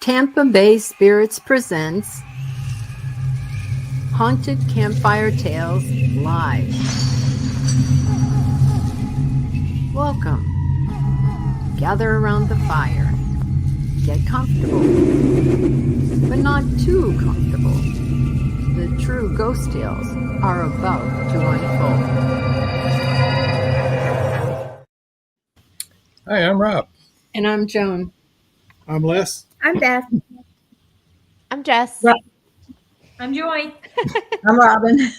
Tampa Bay Spirits presents Haunted Campfire Tales Live. Welcome. Gather around the fire. Get comfortable, but not too comfortable. The true ghost tales are about to unfold. Hi, I'm Rob. And I'm Joan. I'm Les. I'm Beth. I'm Jess. I'm Joy. I'm Robin.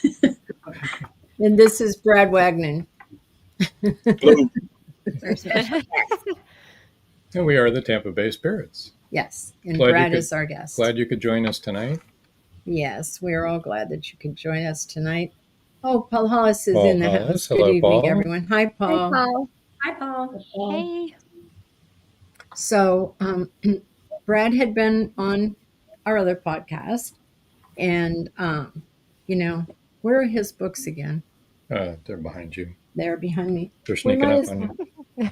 And this is Brad Wagnon. And we are the Tampa Bay Spirits. Yes, and Glad you Brad could- is our guest. Glad you could join us tonight. Yes, we're all glad that you could join us tonight. Oh, Paul Hollis is Paul in the Hollis. house. Good Hello, evening, Paul. everyone. Hi, Paul. Hi, Paul. Hi, Paul. Hey. So, Brad had been on our other podcast, and where are his books again? They're behind you. They're behind me. They're sneaking might up as- on you.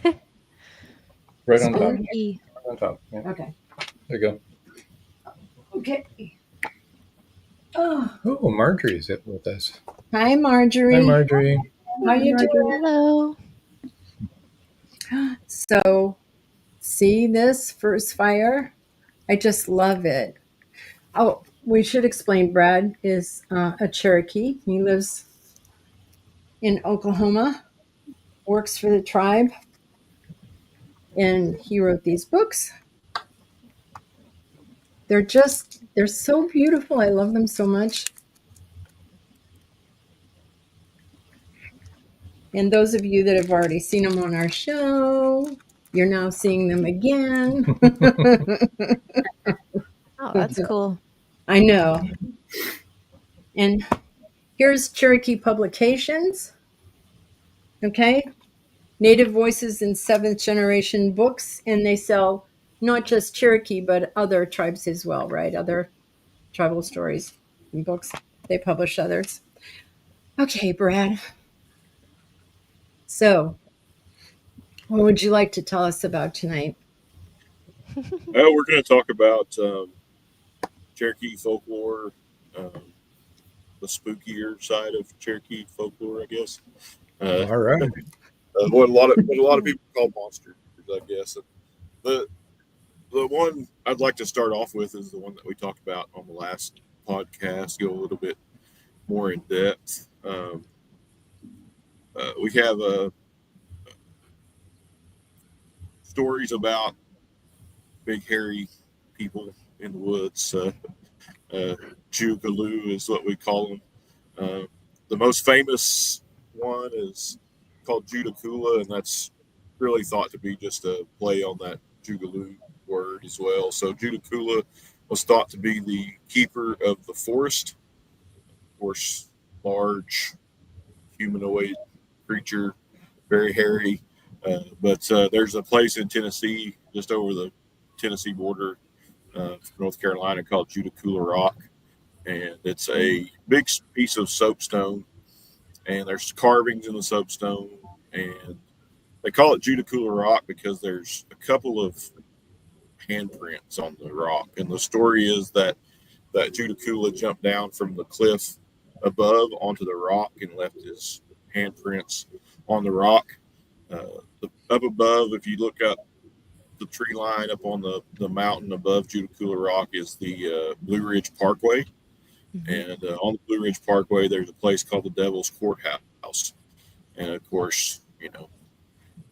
Right on top. Spooky. Right on top. Yeah. Okay. There you go. Okay. Oh, Oh, Marjorie's with us. hi, Marjorie. Hi, Marjorie. How you doing? Hello. So, see this first fire? I just love it. Oh, we should explain Brad is a Cherokee. He lives in Oklahoma, works for the tribe, and he wrote these books. They're so beautiful. I love them so much. And those of you that have already seen them on our show, you're now seeing them again. Oh, that's cool. I know. And here's Cherokee Publications. Okay. Native Voices in 7th Generation books. And they sell not just Cherokee, but other tribes as well, right? Other tribal stories and books. They publish others. Okay, Brad. So, what would you like to tell us about tonight? We're going to talk about Cherokee folklore, the spookier side of Cherokee folklore, I guess. All right. What a lot of people call monsters, I guess. The one I'd like to start off with is the one that we talked about on the last podcast. Go a little bit more in depth. We have stories about big hairy people in the woods. Jugaloo is what we call them. The most famous one is called Judakula, and that's really thought to be just a play on that Jugaloo word as well. So Judakula was thought to be the keeper of the forest. Of course, large humanoid creature, very hairy. But there's a place in Tennessee, just over the Tennessee border, North Carolina, called Judakula Rock, and it's a big piece of soapstone, and there's carvings in the soapstone, and they call it Judakula Rock because there's a couple of handprints on the rock, and the story is that Judakula jumped down from the cliff above onto the rock and left his handprints on the rock. Up above, if you look up the tree line up on the mountain above Judakula Rock, is the Blue Ridge Parkway. And on the Blue Ridge Parkway, there's a place called the Devil's Courthouse. And of course,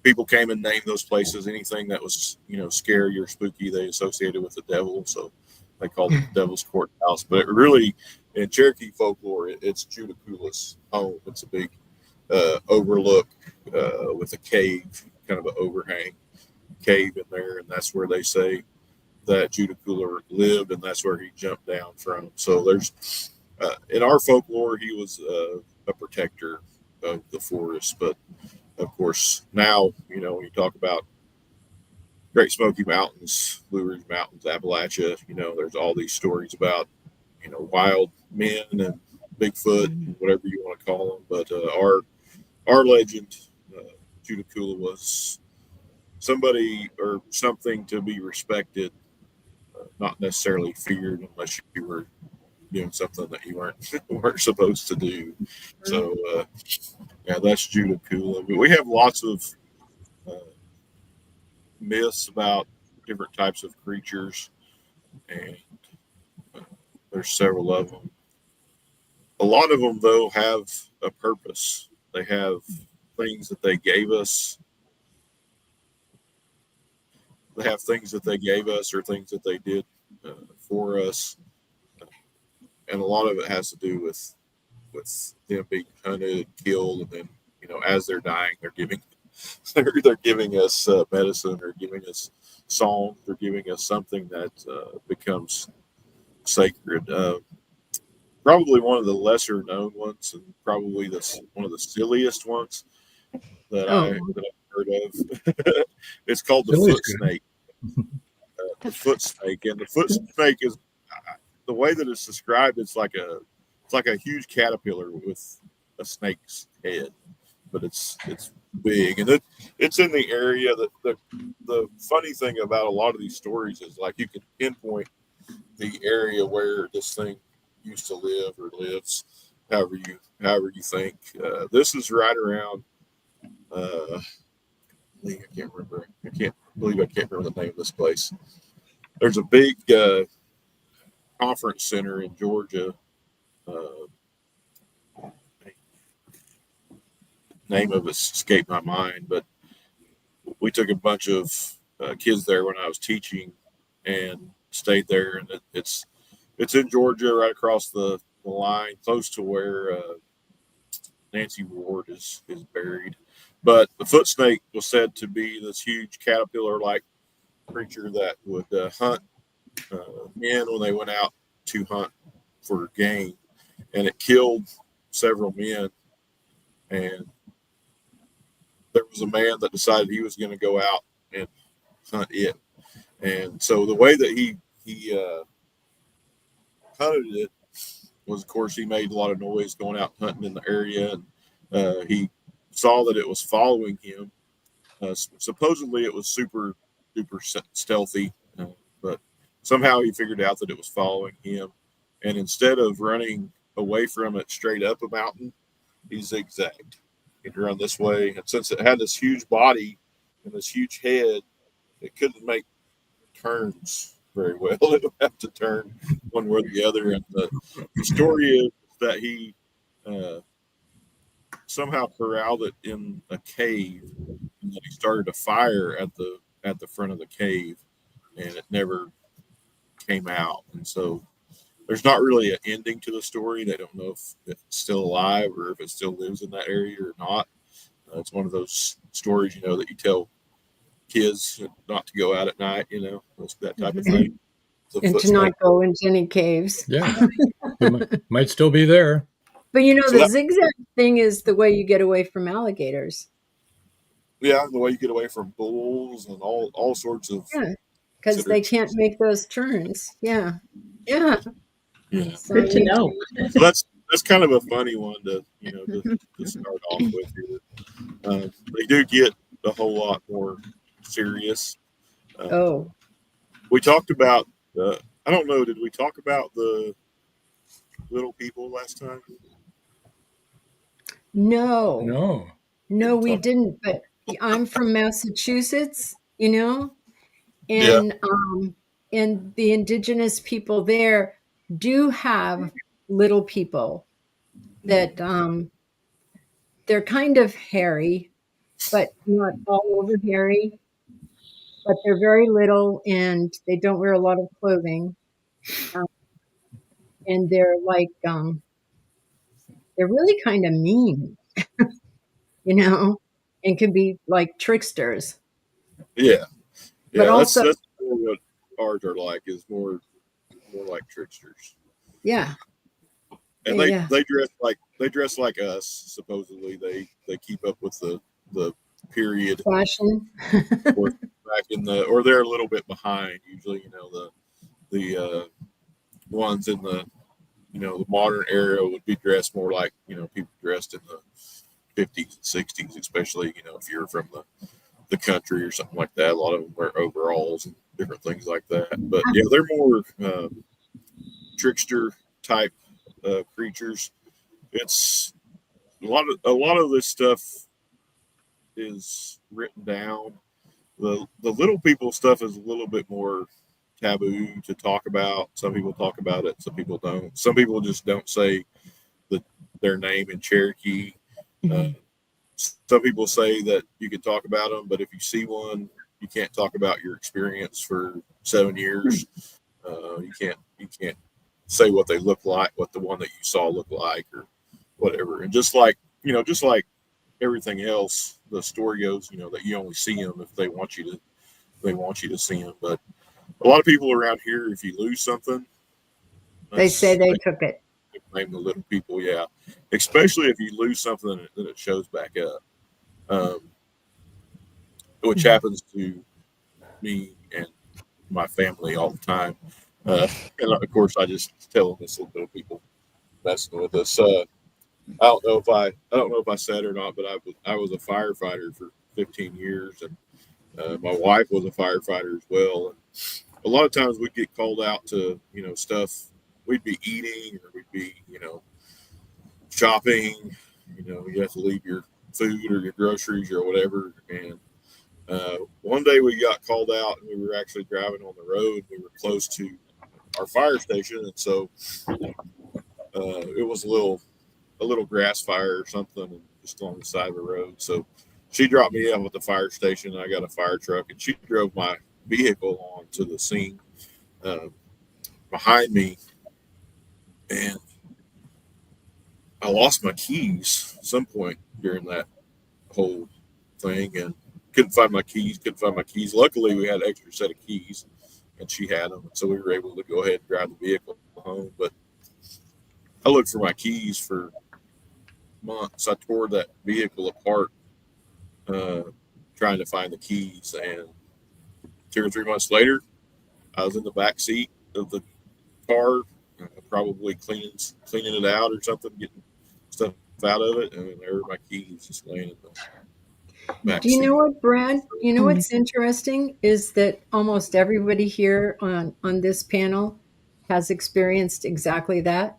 people came and named those places anything that was, scary or spooky, they associated with the devil. So they called it the Devil's Courthouse. But really, in Cherokee folklore, it's Judakula's home. It's a big overlook with a cave, kind of an overhang cave in there. And that's where they say that Judakula lived, and that's where he jumped down from. So there's, in our folklore, he was a protector of the forest. But of course, now, when you talk about Great Smoky Mountains, Blue Ridge Mountains, Appalachia, there's all these stories about, wild men and Bigfoot, and whatever you want to call them. But our legend, Judakula was somebody or something to be respected not necessarily feared unless you were doing something that you weren't supposed to do. So yeah, that's Judicula. But we have lots of myths about different types of creatures, and there's several of them. A lot of them, though, have a purpose. They have things that they gave us. They have things that they gave us or things that they did for us, and a lot of it has to do with them being hunted, killed, and then as they're dying, they're giving us medicine or giving us song. They're giving us something that becomes sacred. Probably one of the lesser known ones, and probably one of the silliest ones that I've heard of. It's called the Silly's foot snake. The foot snake, and the foot snake is the way that it's described. It's like a huge caterpillar with a snake's head, but it's big, and it's in the area that the funny thing about a lot of these stories is like you can pinpoint the area where this thing used to live or lives, however you think. This is right around I can't remember. I can't remember the name of this place. There's a big conference center in Georgia. Name of it's escaped my mind, but we took a bunch of kids there when I was teaching and stayed there, and it's in Georgia, right across the line, close to where Nancy Ward is buried. But the foot snake was said to be this huge caterpillar-like creature that would hunt men when they went out to hunt for game, and it killed several men. And there was a man that decided he was going to go out and hunt it. And so the way that he hunted it was, of course, he made a lot of noise going out hunting in the area, and he saw that it was following him. Supposedly, it was super duper stealthy, but somehow he figured out that it was following him. And instead of running away from it straight up a mountain, he zigzagged. He'd run this way, and since it had this huge body and this huge head, it couldn't make turns very well. It would have to turn one way or the other. And the story is that he somehow corralled it in a cave, and then he started a fire at the front of the cave, and it never came out. And so there's not really an ending to the story. They don't know if it's still alive or if it still lives in that area or not. It's one of those stories, that you tell kids not to go out at night, that type of thing. And to not go into any caves. Yeah. It might still be there. But the zigzag thing is the way you get away from alligators. Yeah, the way you get away from bulls and all sorts of. Yeah, because they can't make those turns. Yeah. So Good to know. So that's kind of a funny one to start off with here. They do get a whole lot more serious. We talked about. I don't know. Did we talk about the little people last time? No, we didn't. But I'm from Massachusetts, and and the indigenous people there do have little people that they're kind of hairy, but not all over hairy. But they're very little, and they don't wear a lot of clothing, and they're like they're really kind of mean, and can be like tricksters. Yeah. But also, that's more what ours are like. Is more like tricksters. Yeah. And they dress like us. Supposedly, they keep up with the period fashion. or back or they're a little bit behind. Usually, the ones in the the modern era would be dressed more like people dressed in the 50s and 60s, especially if you're from the country or something like that. A lot of them wear overalls different things like that. But yeah, they're more trickster type creatures. It's a lot of this stuff is written down. The little people stuff is a little bit more taboo to talk about. Some people talk about it, some people don't. Some people just don't say their name in Cherokee. Some people say that you can talk about them, but if you see one, you can't talk about your experience for 7 years. You can't say what they look like, what the one that you saw look like, or whatever. And just like everything else, the story goes, that you only see them if they want you to see them. But a lot of people around here, if you lose something, They say they took it. Blame the little people, yeah. Especially if you lose something and it shows back up, which happens to me and my family all the time. And of course, I just tell them it's little people messing with us. I don't know if I said or not, but I was a firefighter for 15 years, and my wife was a firefighter as well. And a lot of times we'd get called out to stuff we'd be eating, or we'd be shopping. You have to leave your food or your groceries or whatever. And one day we got called out, and we were actually driving on the road. We were close to our fire station, and so it was a little grass fire or something, just on the side of the road. So she dropped me off at the fire station. I got a fire truck, and she drove my vehicle onto the scene behind me, and I lost my keys at some point during that whole thing, and couldn't find my keys. Luckily, we had an extra set of keys, and she had them, so we were able to go ahead and drive the vehicle home. But I looked for my keys for months. I tore that vehicle apart trying to find the keys, and 2 or 3 months later, I was in the back seat of the car, probably cleaning it out or something, getting stuff out of it, and there were my keys just laying in the back Do you seat. know what, Brad? You know what's interesting is that almost everybody here on this panel has experienced exactly that.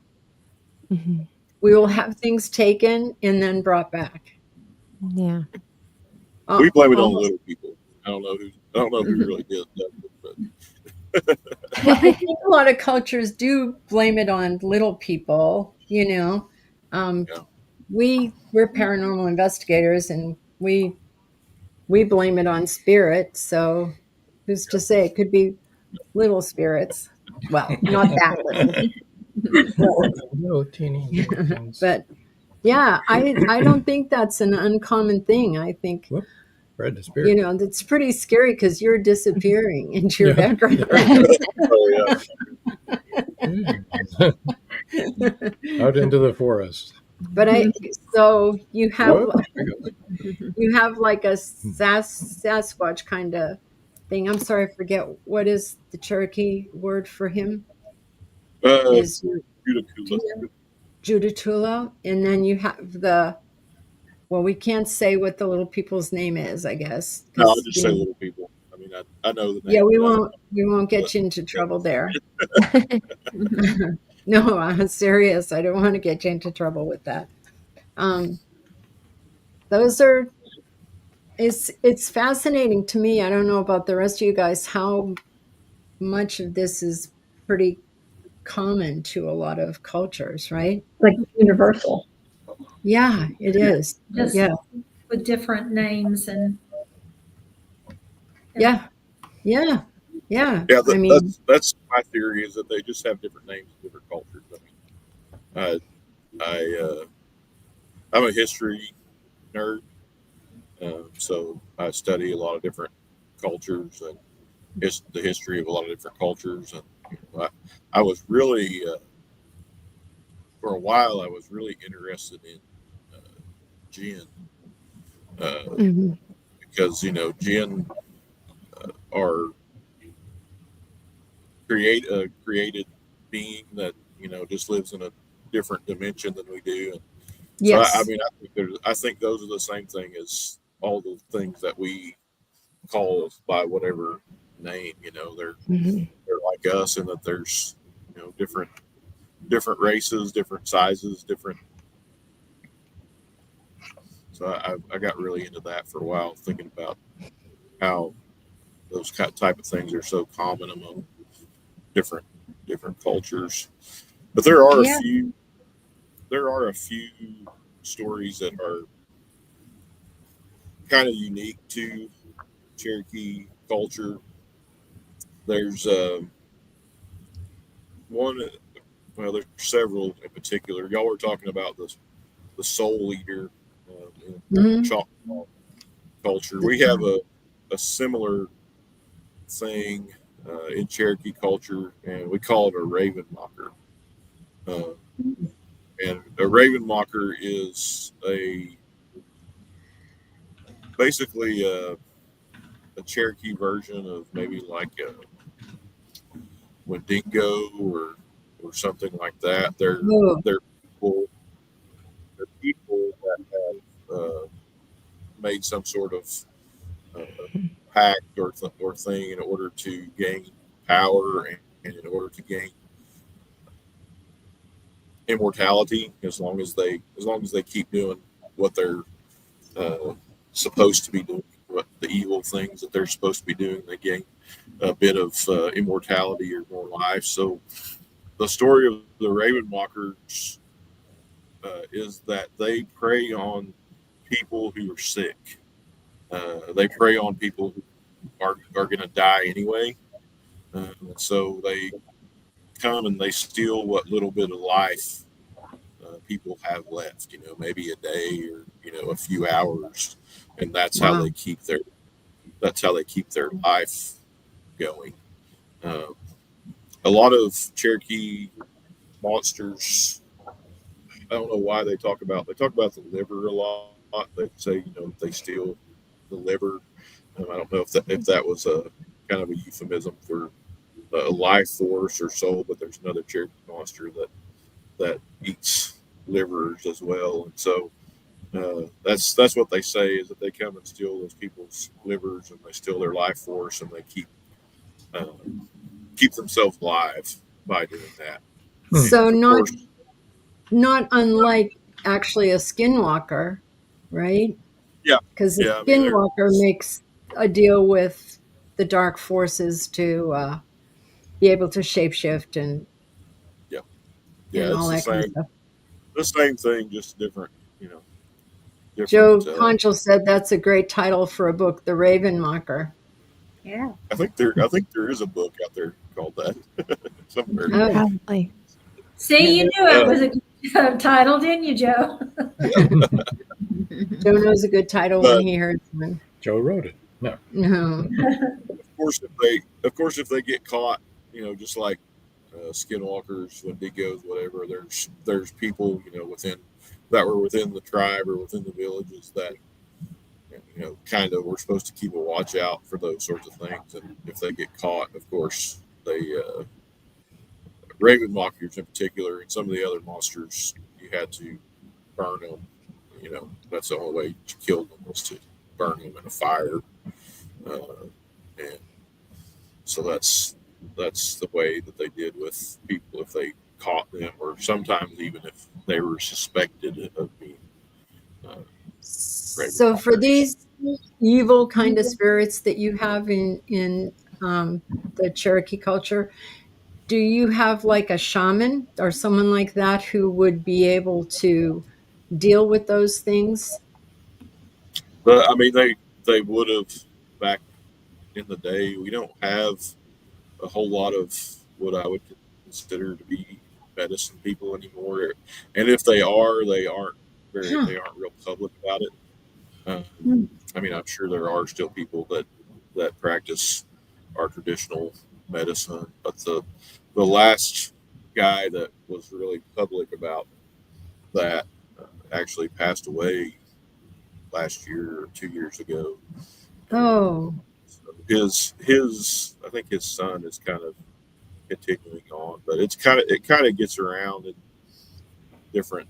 We will have things taken and then brought back. Yeah. We blame it on little people. I don't know who really did that, but I think a lot of cultures do blame it on little people. Yeah. We're paranormal investigators, and we blame it on spirit. So who's to say? It could be little spirits. Well, not that little. Little teeny things. But yeah, I don't think that's an uncommon thing. I think Whoop, Brad the Spirit. that's pretty scary because you're disappearing into your Yeah. background. Oh yeah. Out into the forest. But so you have Whoop. like a Sasquatch kind of thing. I'm sorry, I forget what is the Cherokee word for him. Is Judatula, and then you have we can't say what the little people's name is, I guess. No, I'll just say little people. I mean, I know the name. Yeah, we won't get you into trouble there. No, I'm serious. I don't want to get you into trouble with that. Those are. It's fascinating to me. I don't know about the rest of you guys, how much of this is pretty common to a lot of cultures, right? Like universal. Yeah, it is. Just Yeah. with different names and Yeah. Yeah. Yeah. Yeah, I mean, that's my theory, is that they just have different names in different cultures. I'm a history nerd, so I study a lot of different cultures and the history of a lot of different cultures. And I was really, for a while, I was really interested in jinn, because jinn are created being that just lives in a different dimension than we do. And yes. so I think those are the same thing as all the things that we call by whatever name. You know, Mhm. they're like us in that there's, you know, different races, different sizes, different. So I got really into that for a while, thinking about how those type of things are so common among different different cultures. But Yeah. there are a few stories that are kind of unique to Cherokee culture. There's one, well, there's several in particular. Y'all were talking about the soul eater in Mhm. Choctaw culture. We have a similar thing in Cherokee culture, and we call it a raven mocker. Uh, and a raven mocker is basically a Cherokee version of maybe like a Wendigo or something like that. Oh, They're people they're people that have made some sort of uh, pact or thing in order to gain power and in order to gain immortality. As long as they keep doing what they're uh, supposed to be doing, what the evil things that they're supposed to be doing, they gain a bit of immortality or more life. So the story of the Raven Walkers is that they prey on people who are sick. They prey on people who are going to die anyway. So they come and they steal what little bit of life people have left. You know, maybe a day or a few hours, and wow. that's how they keep their life going. Um, a lot of Cherokee monsters. I don't know why they talk about the liver a lot. They say they steal the liver. I don't know if that was a kind of a euphemism for a life force or soul, but there's another Cherokee monster that eats livers as well, and so that's what they say is that they come and steal those people's livers and they steal their life force and they uh, keep themselves alive by doing that. So And of course, not unlike actually a skinwalker, right? yeah, Because the yeah. I mean, skinwalker makes a deal with the dark forces to be able to shapeshift yeah, yeah. and It's all that kind of stuff. the same thing, just different. You know, different. Joe Conchel said that's a great title for a book, The Raven Mocker. Yeah. I think there is a book out there called that somewhere. Oh, Probably. See, you maybe. knew it was a good title, didn't you, Joe? Joe knows a good title when But he hears one. Joe wrote it. No. No. of course if they get caught, just like skinwalkers, wendigos, whatever, there's people within that were within the tribe or within the villages that kind of we're supposed to keep a watch out for those sorts of things. And if they get caught, of course, they raven mockers in particular, and some of the other monsters, you had to burn them. That's the only way to kill them was to burn them in a fire. And so that's the way that they did with people if they caught them, or sometimes even if they were suspected of being uh, raven So for mockers. these evil kind of spirits that you have in the Cherokee culture, do you have like a shaman or someone like that who would be able to deal with those things? But I mean, they would have back in the day. We don't have a whole lot of what I would consider to be medicine people anymore, and if Huh. they aren't real public about it. I mean, I'm sure there are still people that practice our traditional medicine, but the last guy that was really public about that actually passed away last year or 2 years ago, and Oh, so his I think his son is kind of continuing on, but it kind of gets around in different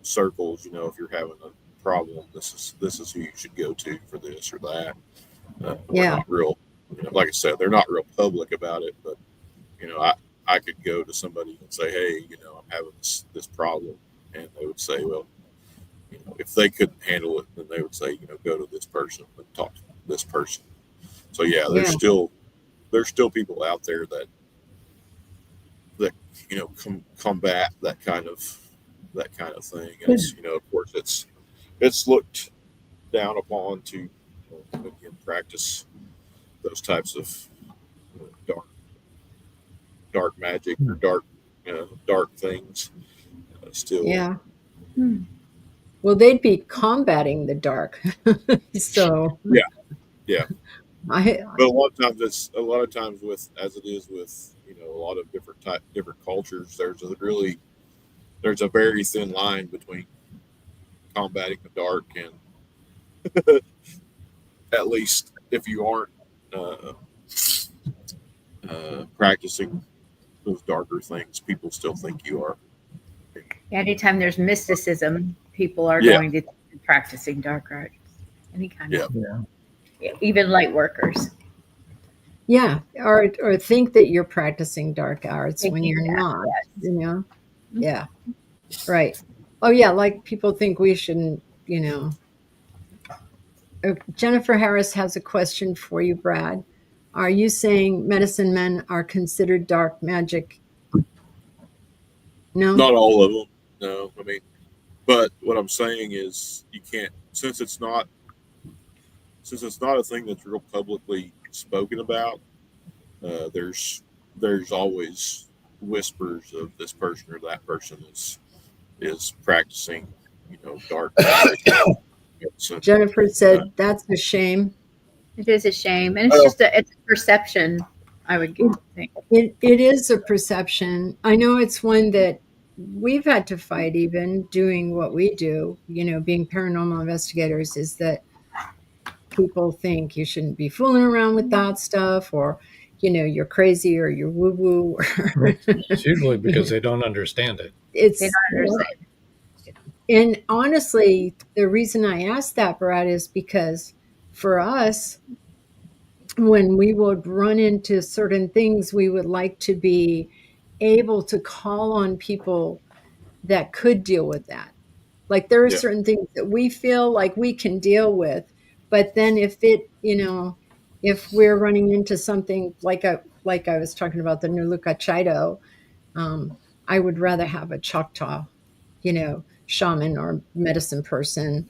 circles. If you're having a problem, this is who you should go to for this or that. We're yeah. not real, like I said, they're not real public about it, but I could go to somebody and say, hey, I'm having this problem, and they would say, well, if they couldn't handle it, then they would say, go to this person and talk to this person. So yeah, there's still people out there that combat that kind of thing. And it's, of course, it's looked down upon to again practice those types of dark magic or dark things. Still, Yeah. Well, they'd be combating the dark. So yeah. I But a lot of times with, as it is with a lot of different cultures, there's a very thin line between combating the dark and at least if you aren't practicing those darker things, people still think you are. Anytime there's mysticism, people are Yeah. going to be practicing dark arts. Any kind Yeah. of, even light workers. yeah, or think that you're practicing dark arts when Thinking you're that, not, yes. Yeah. Right. Oh yeah, like people think we shouldn't, Jennifer Harris has a question for you, Brad. Are you saying medicine men are considered dark magic? No? Not all of them. No, I mean, but what I'm saying is you can't, since it's not a thing that's real publicly spoken about. There's always whispers of this person or that person is practicing, dark magic. So, Jennifer said that's a shame. It is a shame. And it's it's a perception, I would think. It is a perception. I know it's one that we've had to fight even doing what we do, being paranormal investigators, is that people think you shouldn't be fooling around with that stuff, or, you're crazy or you're woo-woo. It's usually because they don't understand it. They don't understand. And honestly, the reason I asked that, Brad, is because for us, when we would run into certain things, we would like to be able to call on people that could deal with that. Like there are Yeah. certain things that we feel like we can deal with, but then if if we're running into something like I was talking about the Nuluka Chido, I would rather have a Choctaw, shaman or medicine person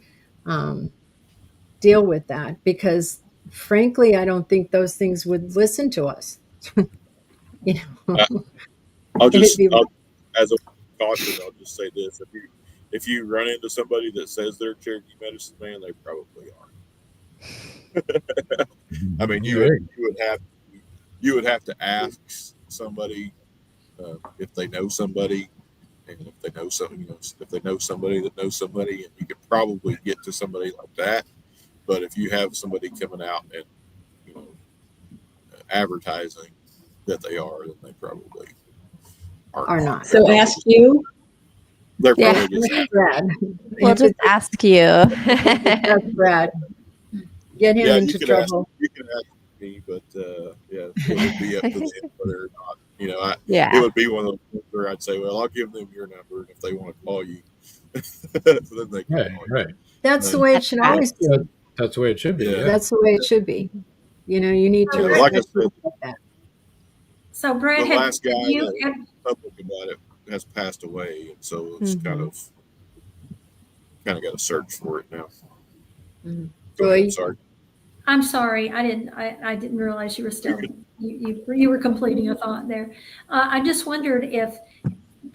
deal with that, because frankly, I don't think those things would listen to us. As a caution, I'll just say this: if you run into somebody that says they're a Cherokee medicine man, they probably are. I mean, you would have to ask somebody if they know somebody, and if they know something, if they know somebody that knows somebody, and you could probably get to somebody like that. But if you have somebody coming out and advertising that they are, then they probably are not. So ask you. They're Yeah, probably just Brad. We'll just ask you. That's Brad. Get him into trouble. You can ask me, but it would be up to them whether or not. Yeah. It would be one of those things where I'd say, well, I'll give them your number, and if they want to call you, then they can call you. Right. That's the way it should always be. That's the way it should be. Yeah. Yeah. That's the way it should be. You need to Like I respect said, people like that. So, Brad, the have last guy you that was public about it has passed away, and so it's kind of got to search for it now. Go ahead, sorry. I'm sorry, I didn't realize you were still you were completing a thought there. I just wondered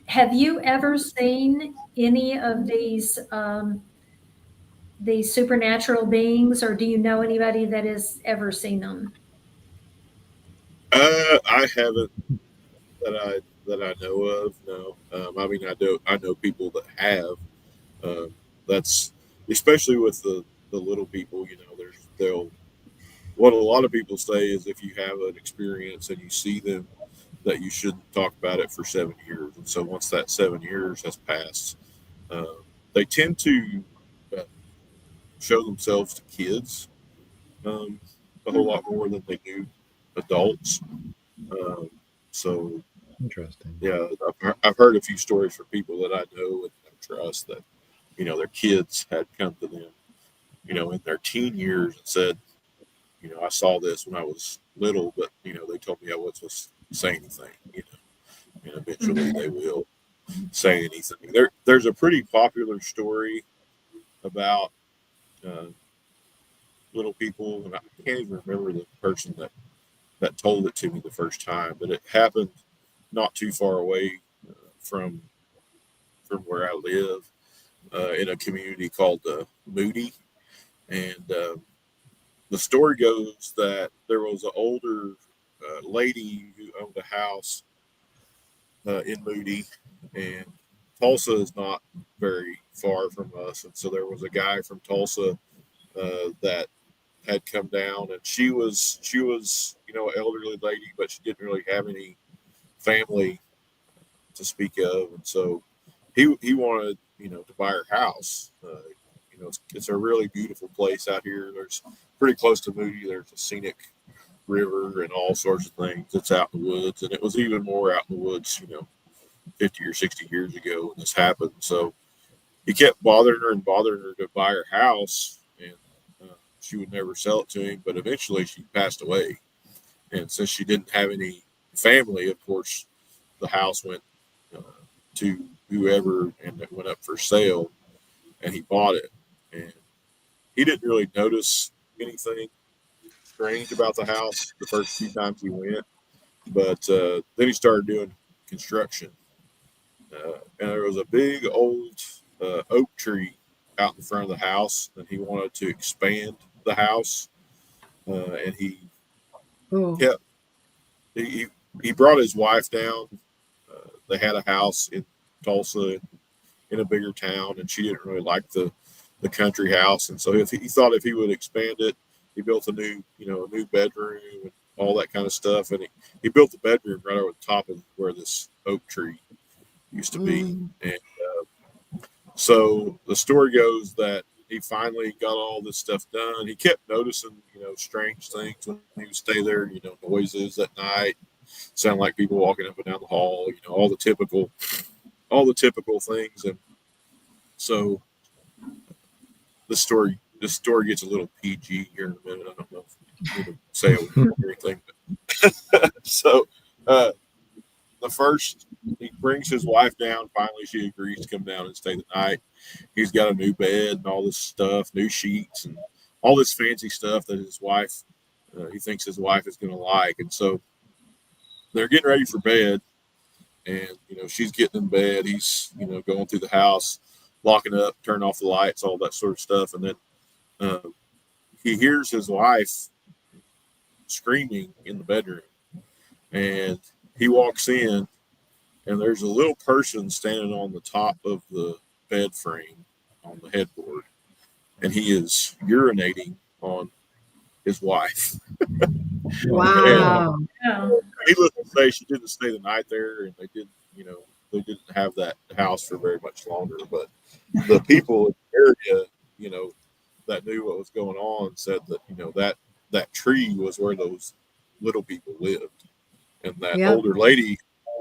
have you ever seen any of these supernatural beings, or do you know anybody that has ever seen them? I haven't that I know of. No, I mean I know people that have. That's especially with the little people. What a lot of people say is if you have an experience and you see them, that you shouldn't talk about it for 7 years. And so once that 7 years has passed, they tend to show themselves to kids a whole lot more than they do adults. Um, so Interesting. yeah, I've heard a few stories from people that I know and trust that, their kids had come to them, in their teen years and said, I saw this when I was little, but, they told me I wasn't supposed to say anything, and eventually they will say anything. There's a pretty popular story about uh, little people, and I can't even remember the person that told it to me the first time, but it happened not too far away from where I live, in a community called Moody. And the story goes that there was an older lady who owned a house in Moody, and Tulsa is not very far from us. And so there was a guy from Tulsa that had come down, and she was an elderly lady, but she didn't really have any family to speak of, and so he wanted to buy her house. It's a really beautiful place out here. There's pretty close to Moody. There's a scenic river and all sorts of things. It's out in the woods, and it was even more out in the woods, 50 or 60 years ago when this happened. So he kept bothering her to buy her house, and she would never sell it to him. But eventually, she passed away, and since she didn't have any family, of course, the house went to whoever, and it went up for sale, and he bought it. And he didn't really notice anything strange about the house the first few times he went, but then he started doing construction, and there was a big old oak tree out in front of the house, and he wanted to expand the house, and he kept he brought his wife down. They had a house in Tulsa in a bigger town, and she didn't really like the country house, and so he thought if he would expand it, he built a new bedroom and all that kind of stuff, and he built the bedroom right over the top of where this oak tree used to be, and so the story goes that he finally got all this stuff done. He kept noticing strange things when he would stay there, noises at night, sound like people walking up and down the hall, all the typical things. And so this story gets a little PG here in a minute. I don't know if you need to say it or anything. But so the first, he brings his wife down. Finally, she agrees to come down and stay the night. He's got a new bed and all this stuff, new sheets and all this fancy stuff that his wife, he thinks his wife is going to like. And so they're getting ready for bed, and she's getting in bed. He's going through the house, locking up, turning off the lights, all that sort of stuff, and then he hears his wife screaming in the bedroom, and he walks in, and there's a little person standing on the top of the bed frame on the headboard, and he is urinating on his wife. Wow. Needless to say, she didn't stay the night there, and they didn't have that house for very much longer. But the people in the area, that knew what was going on, said that that tree was where those little people lived, and that older lady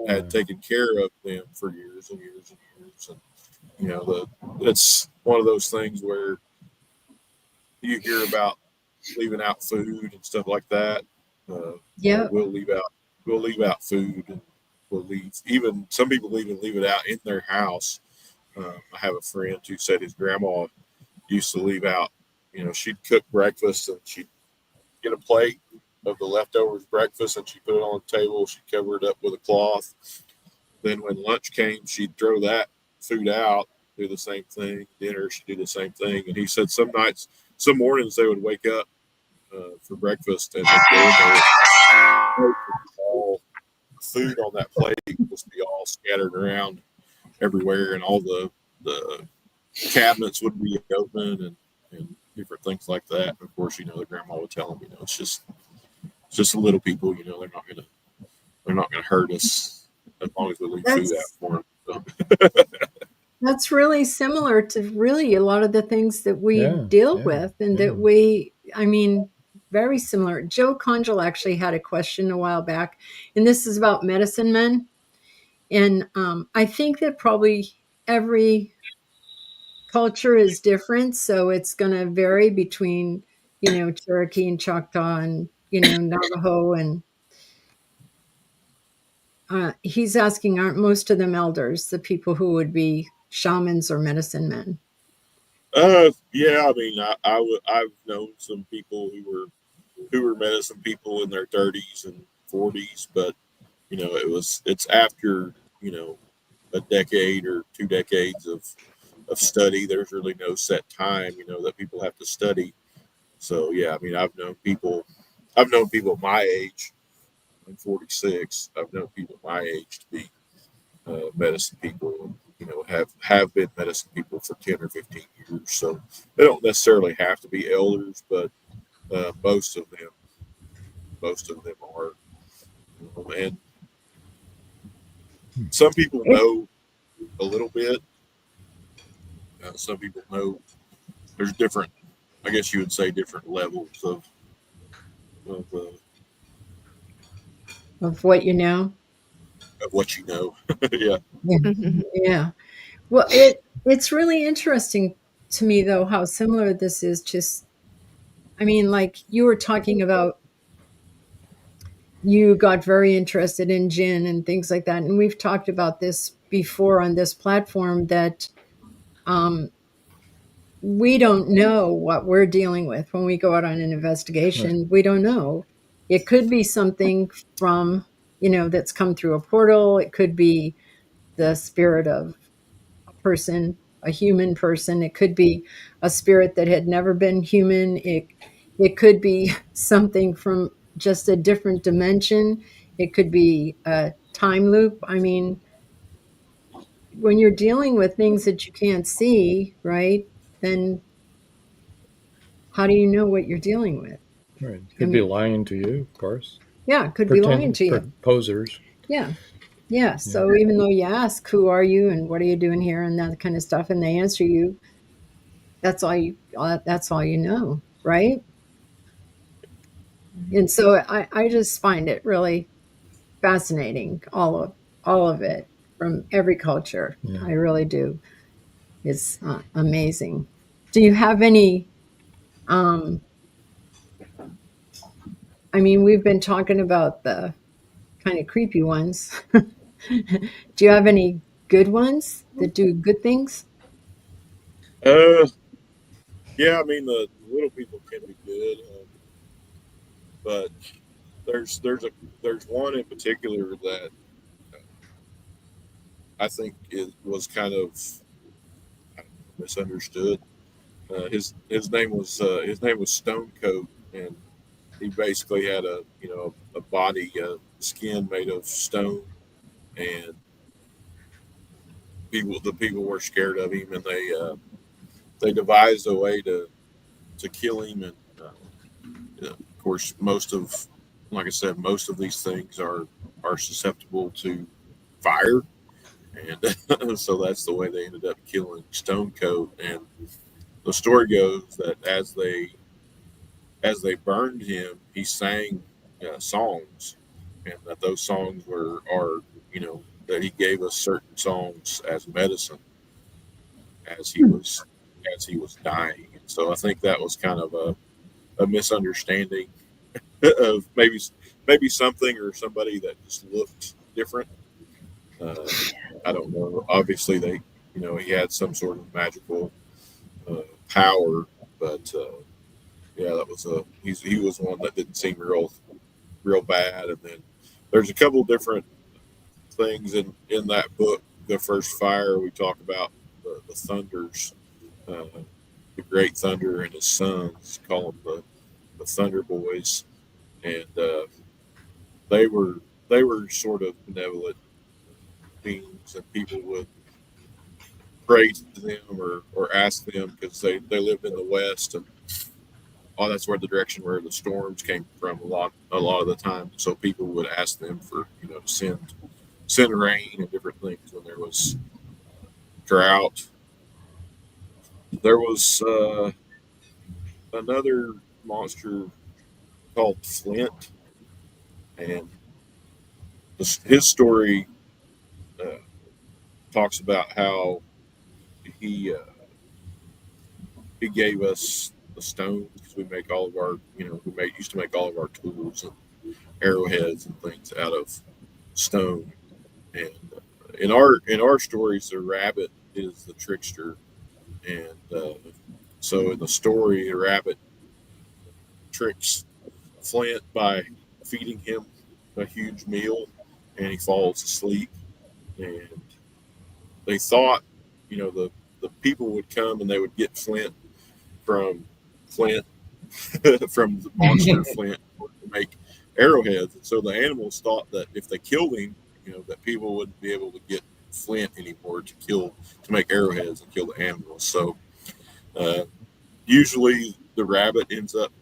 had taken care of them for years and years and years. And it's one of those things where you hear about leaving out food and stuff like that. We'll leave out food, and we'll leave. Even some people even leave it out in their house. I have a friend who said his grandma used to leave out. She'd cook breakfast, and she'd get a plate of the leftovers breakfast, and she'd put it on the table. She'd cover it up with a cloth. Then when lunch came, she'd throw that food out, do the same thing. Dinner, she'd do the same thing. And he said some mornings they would wake up for breakfast, and they'd go in there, all food on that plate would just be all scattered around everywhere, and all the cabinets would be open, and different things like that. And of course, the grandma would tell them, it's just the little people, they're not gonna hurt us as long as we leave food out for them. So. That's really similar to really a lot of the things that we deal with, and that very similar. Joe Conjal actually had a question a while back, and this is about medicine men. And I think that probably every culture is different, so it's going to vary between, Cherokee and Choctaw and, Navajo. And he's asking, aren't most of them elders, the people who would be shamans or medicine men? Yeah, I mean, I've known some people who were medicine people in their 30s and 40s, but it's after a decade or 2 decades of study. There's really no set time, that people have to study. So yeah, I mean, I've known people my age. I'm 46. I've known people my age to be medicine people, and have been medicine people for 10 or 15 years. So they don't necessarily have to be elders, but most of them are. And some people know a little bit. Some people know. There's different, I guess you would say, different levels of, Of what you know? of what you know. Yeah. Yeah. Well, it's really interesting to me, though, how similar this is. Just, I mean, like you were talking about, you got very interested in gin and things like that, and we've talked about this before on this platform, that um, we don't know what we're dealing with when we go out on an investigation. Right. We don't know. It could be something from, that's come through a portal. It could be the spirit of a person, a human person. It could be a spirit that had never been human. It could be something from just a different dimension. It could be a time loop. I mean, when you're dealing with things that you can't see, right? Then how do you know what you're dealing with? Right. I Could be mean, lying to you, of course. yeah, it could be lying to you. Posers. Yeah. Yeah. So even though you ask, who are you and what are you doing here and that kind of stuff, and they answer you, that's all you know, right? And so I just find it really fascinating, all of it from every culture. Yeah. I really do. It's amazing. Do you have any? Um, I mean, we've been talking about the kind of creepy ones. Do you have any good ones that do good things? Uh, yeah. I mean, the little people can be good, but there's one in particular that I think it was kind of misunderstood. His name was Stonecoat, and he basically had a body, skin made of stone, and the people were scared of him, and they devised a way to kill him. And of course, like I said, most of these things are susceptible to fire, and so that's the way they ended up killing Stonecoat. And the story goes that as they burned him, he sang songs, and that those songs are that he gave us certain songs as medicine as he was as he was dying. And so I think that was kind of a misunderstanding of maybe something or somebody that just looked different. Uh, I don't know. Obviously, he had some sort of magical power, but yeah, that was he was one that didn't seem real bad. And then there's a couple different things in that book. The first fire we talk about the thunders, uh, the great thunder and his sons, call them the Thunder Boys, and they were they were sort of benevolent beings, and people would pray to them or ask them because they lived in the West, and that's where the direction where the storms came from a lot of the time. So people would ask them for to send rain and different things when there was drought. There was another monster called Flint, and his story talks about how he he gave us the stones because we make all of our, used to make all of our tools and arrowheads and things out of stone. And in our stories, the rabbit is the trickster, and so in the story, the rabbit tricks Flint by feeding him a huge meal, and he falls asleep. And they thought, the people would come and they would get Flint from the monster Flint to make arrowheads. And so the animals thought that if they killed him, that people wouldn't be able to get Flint anymore to make arrowheads and kill the animals. So usually the rabbit ends up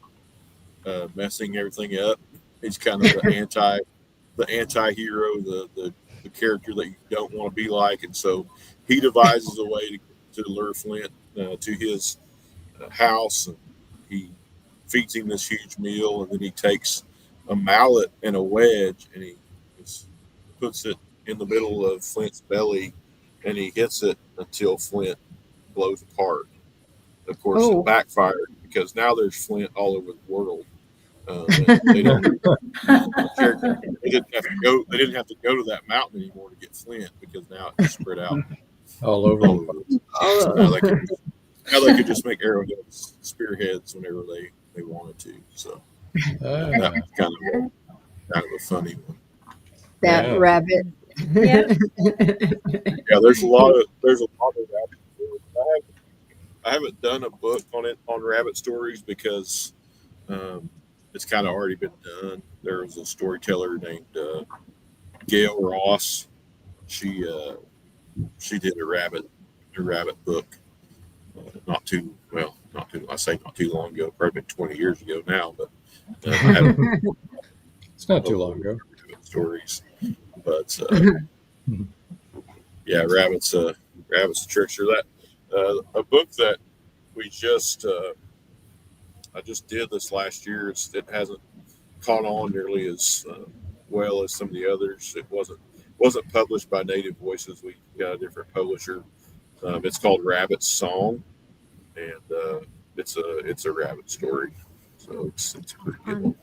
messing everything up. He's kind of the anti-hero, the character that you don't want to be like. And so he devises a way to lure Flint to his house, and he feeds him this huge meal, and then he takes a mallet and a wedge and he just puts it in the middle of Flint's belly, and he hits it until Flint blows apart. Of course, it backfired because now there's Flint all over the world. They didn't have to go to that mountain anymore to get Flint because now it's spread out all over. So now they could just make arrowheads, spearheads whenever they wanted to. So that was kind of a funny one. That rabbit. Yeah. Yeah, there's a lot of rabbit stories. I haven't done a book on rabbit stories because it's kind of already been done. There was a storyteller named Gail Ross. She did a rabbit book not too long ago, probably been 20 years ago now, but I haven't. It's not too long ago. Stories, but yeah, rabbits a trickster. That a book that we I just did this last year. It hasn't caught on nearly as well as some of the others. It wasn't published by Native Voices. We got a different publisher. It's called Rabbit's Song, and it's a rabbit story. So it's a pretty good one.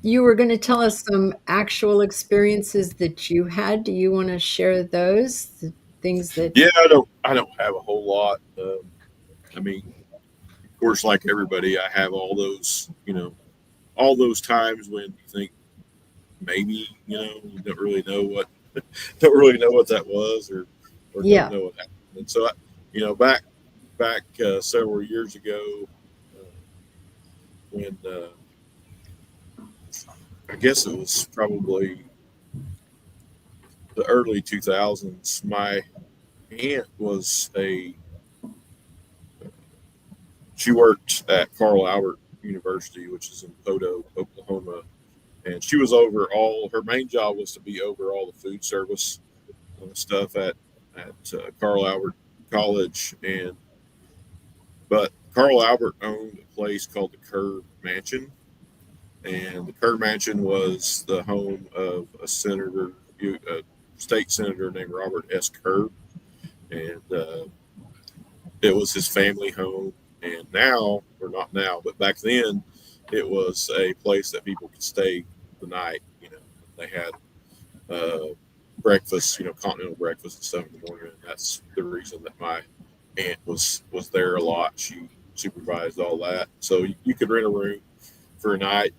You were going to tell us some actual experiences that you had. Do you want to share those? The things that? Yeah, I don't have a whole lot. I mean, of course, like everybody, I have all those times when you think maybe you don't really know what that was, or don't know what happened. And so back several years ago, when I guess it was probably the early 2000s, my aunt she worked at Carl Albert University, which is in Podo, Oklahoma, and she was her main job was to be over all the food service stuff at Carl Albert College, but Carl Albert owned a place called the Kerr Mansion, and the Kerr Mansion was the home of a state senator named Robert S. Kerr, and it was his family home. And now, or not now, but back then, it was a place that people could stay the night. They had breakfast, continental breakfast and stuff in the morning. And that's the reason that my aunt was there a lot. She supervised all that, so you could rent a room for a night.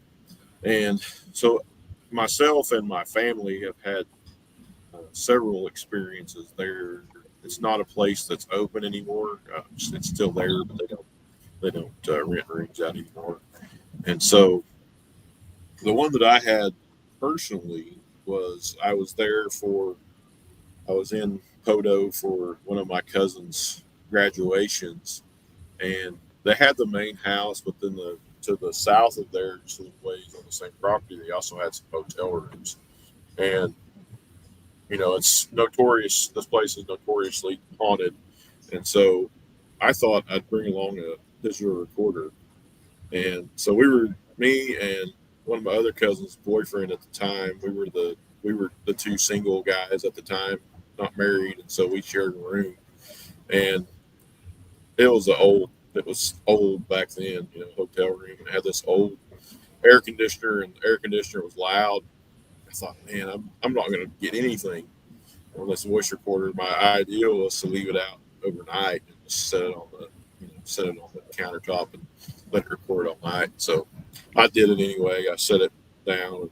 And so myself and my family have had several experiences there. It's not a place that's open anymore. It's still there, but they don't rent rooms out anymore. And so the one that I had personally was I was in Podo for one of my cousin's graduations, and they had the main house, but then to the south of there, just a little ways on the same property, they also had some hotel rooms. And it's notorious. This place is notoriously haunted, and so I thought I'd bring along a digital recorder. And so we were me and one of my other cousins' boyfriend at the time, we were the two single guys at the time, not married, and so we shared a room. And it was old back then, hotel room, and it had this old air conditioner, and the air conditioner was loud. I thought, man, I'm not going to get anything on this voice recorder. My idea was to leave it out overnight and just set it on the countertop and let it record all night. So I did it anyway. I set it down and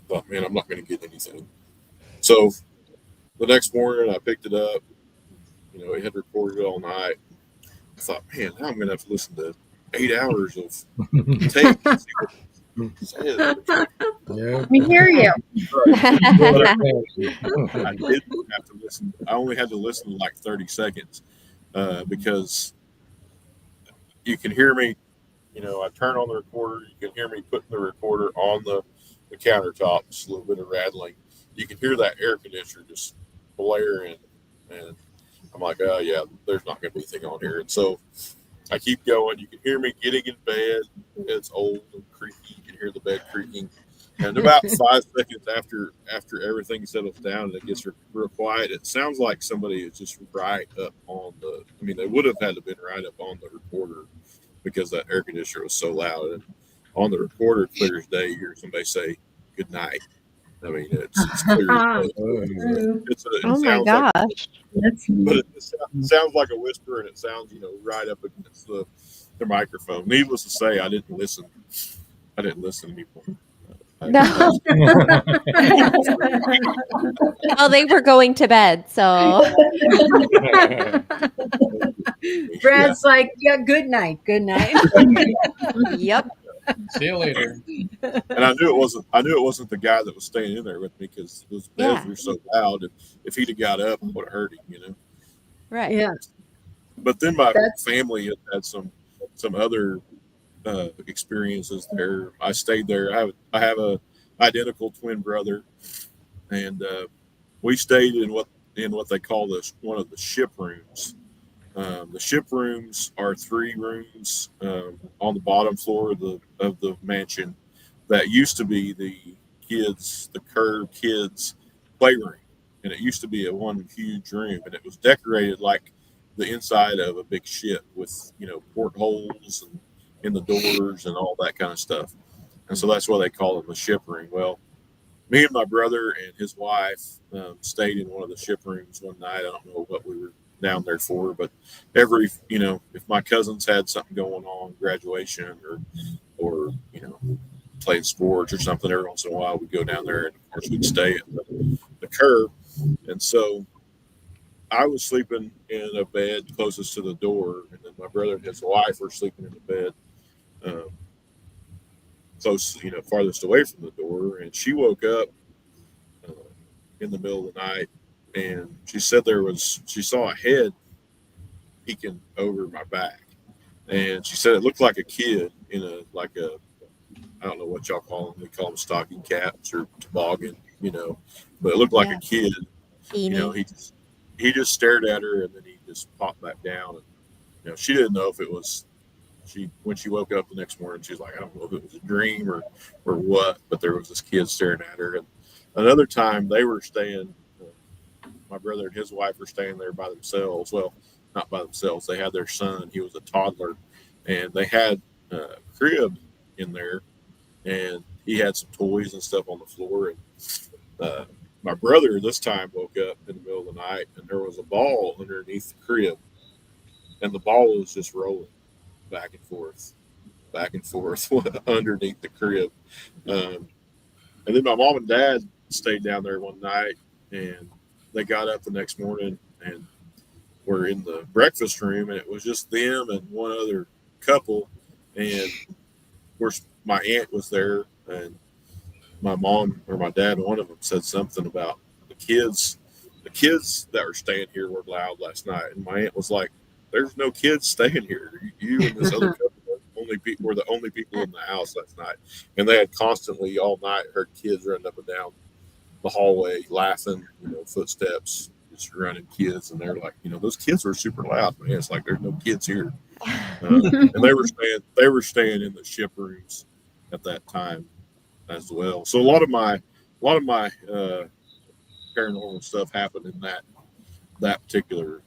thought, man, I'm not going to get anything. So the next morning I picked it up. It had recorded all night. I thought, man, now I'm going to have to listen to 8 hours of tape. Yeah. We hear you. I didn't have to listen. I only had to listen like 30 seconds because you can hear me. I turn on the recorder. You can hear me putting the recorder on the countertop. Just a little bit of rattling. You can hear that air conditioner just blaring, and I'm like, oh yeah, there's not going to be anything on here. And so I keep going. You can hear me getting in bed. It's old and creaky. You can hear the bed creaking. And about 5 seconds after everything settles down and it gets real quiet, it sounds like somebody is just right up on the. I mean, they would have had to been right up on the recorder because that air conditioner was so loud. And on the recorder, clear as day, you hear somebody say "good night." I mean, it's clear as day. Oh my gosh. But it sounds like a whisper, and it sounds, right up against the microphone. Needless to say, I didn't listen. Anymore. No. Oh, they were going to bed, so Brad's like, yeah, good night. Good night. yep. See you later. And I knew it wasn't the guy that was staying in there with me because those beds were so loud. If he'd have got up, I would have heard him. Right. Yeah. But then my family had some other experiences there. I stayed there. I have a identical twin brother, and we stayed in what they call one of the ship rooms. The ship rooms are 3 rooms on the bottom floor of the mansion that used to be the Kerr kids playroom, and it used to be one huge room, and it was decorated like the inside of a big ship with portholes and in the doors and all that kind of stuff. And so that's why they call it the ship room. Well, me and my brother and his wife stayed in one of the ship rooms one night. I don't know what we were down there for, but if my cousins had something going on, graduation or playing sports or something, every once in a while we'd go down there, and of course we'd stay at the Kerr. And so I was sleeping in a bed closest to the door, and then my brother and his wife were sleeping in the bed close, farthest away from the door. And she woke up in the middle of the night, and she said she saw a head peeking over my back, and she said it looked like a kid in I don't know what y'all call them. We call them stocking caps or toboggan, but it looked like a kid. He just stared at her, and then he just popped back down. And she didn't know if it was when she woke up the next morning. She was like, I don't know if it was a dream or what, but there was this kid staring at her. And another time they were staying. My brother and his wife were staying there by themselves. Well, not by themselves. They had their son. He was a toddler, and they had a crib in there, and he had some toys and stuff on the floor. And my brother this time woke up in the middle of the night, and there was a ball underneath the crib, and the ball was just rolling back and forth underneath the crib. And then my mom and dad stayed down there one night, and they got up the next morning and were in the breakfast room, and it was just them and one other couple. And of course, my aunt was there, and my mom or my dad, one of them said something about the kids that were staying here were loud last night. And my aunt was like, there's no kids staying here. You and this other couple were the only people in the house last night. And they had constantly all night heard kids running up and down the hallway laughing, footsteps, just running kids, and they're like, those kids were super loud, man. It's like there's no kids here, and they were staying in the ship rooms at that time as well. So a lot of my paranormal stuff happened in that particular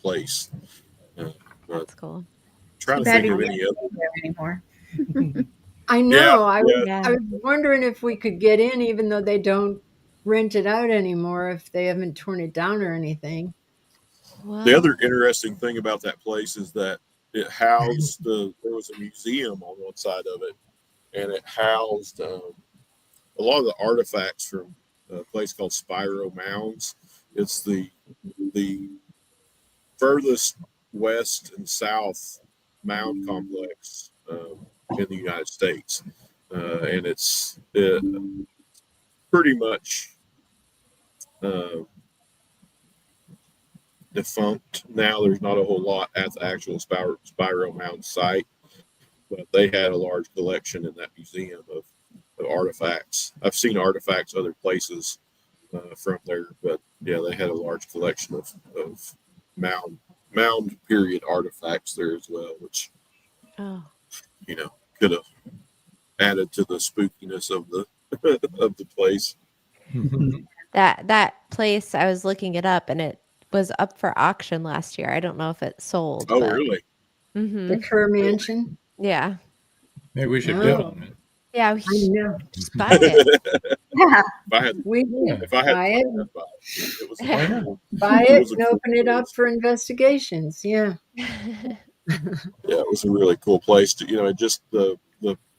place. But That's cool. trying Too to bad think we of can't any other. go there anymore. I know. Yeah. I was wondering if we could get in, even though they don't rent it out anymore, if they haven't torn it down or anything. Well, The other interesting thing about that place is that it housed there was a museum on one side of it, and it housed a lot of the artifacts from a place called Spiro Mounds. It's the furthest west and south mound complex in the United States, and it's pretty much defunct now. There's not a whole lot at the actual Spiro Mound site, but they had a large collection in that museum of artifacts. I've seen artifacts other places from there, but yeah, they had a large collection of mound period artifacts there as well, which oh, could have added to the spookiness of the of the place. that place, I was looking it up, and it was up for auction last year. I don't know if it sold. Oh, but, really? The Kerr Mansion. Yeah. Maybe we should No. bid on it. Yeah, we I should know. just buy it. Yeah. If I had, We if I had, buy it, I'd buy it. It was Why not? buy It it, was a and cool open it up place. for investigations. Yeah. Yeah, it was a really cool place to, just the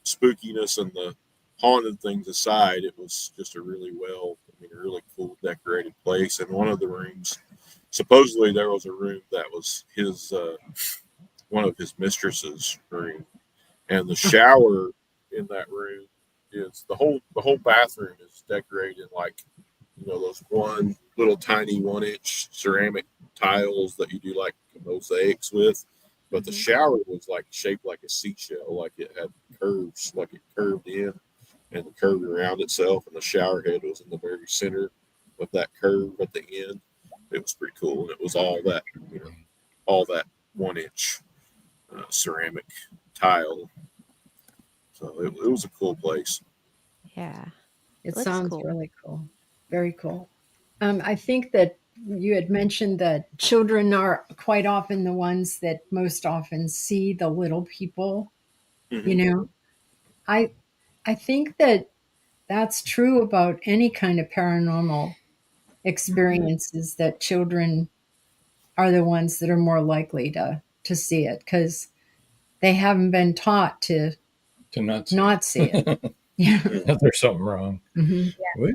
spookiness and the haunted things aside, it was just a really a really cool decorated place. And one of the rooms, supposedly there was a room that was his, one of his mistress's room, and the shower in that room is the whole bathroom is decorated like, those one little tiny 1-inch ceramic tiles that you do like mosaics with. But the shower was like shaped like a seashell, like it had curves, like it curved in and curved around itself. And the shower head was in the very center of that curve at the end. It was pretty cool. And it was all that 1-inch ceramic tile. So it was a cool place. Yeah. It Looks sounds cool. really cool. Very cool. I think that you had mentioned that children are quite often the ones that most often see the little people. Mhm. I think that that's true about any kind of paranormal experiences, that children are the ones that are more likely to see it because they haven't been taught to To not see. not see it. Yeah. There's something wrong. hmm What?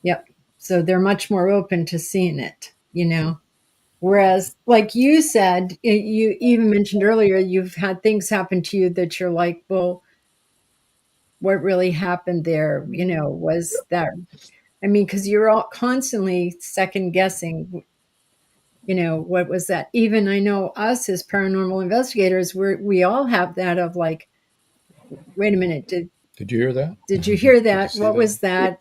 Yep. So they're much more open to seeing it, Whereas, like you said, you even mentioned earlier, you've had things happen to you that you're like, well, what really happened there? Was that, because you're all constantly second guessing, what was that? Even I know us as paranormal investigators, we all have that of like, wait a minute, Did you hear that? did you hear Did you that? see What that? was that?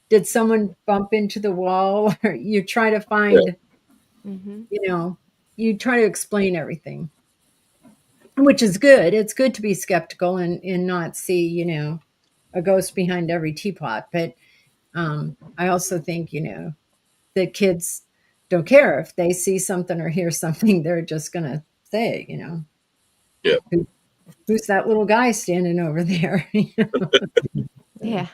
Did someone bump into the wall? Or you try to find, Mm-hmm. you try to explain everything, which is good. It's good to be skeptical and not see, a ghost behind every teapot. But I also think, that kids don't care if they see something or hear something. They're just going to say, Yeah. Who's that little guy standing over there? Yeah.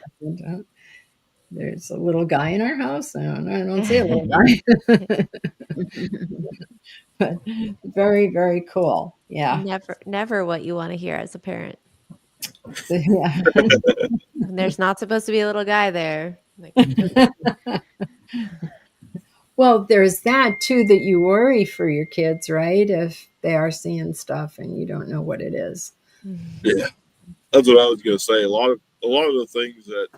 There's a little guy in our house. I don't see a little guy. But very, very cool. Yeah. Never what you want to hear as a parent. Yeah. And there's not supposed to be a little guy there. Like, Well, there's that too, that you worry for your kids, right? If they are seeing stuff and you don't know what it is. Yeah, that's what I was going to say. A lot of the things that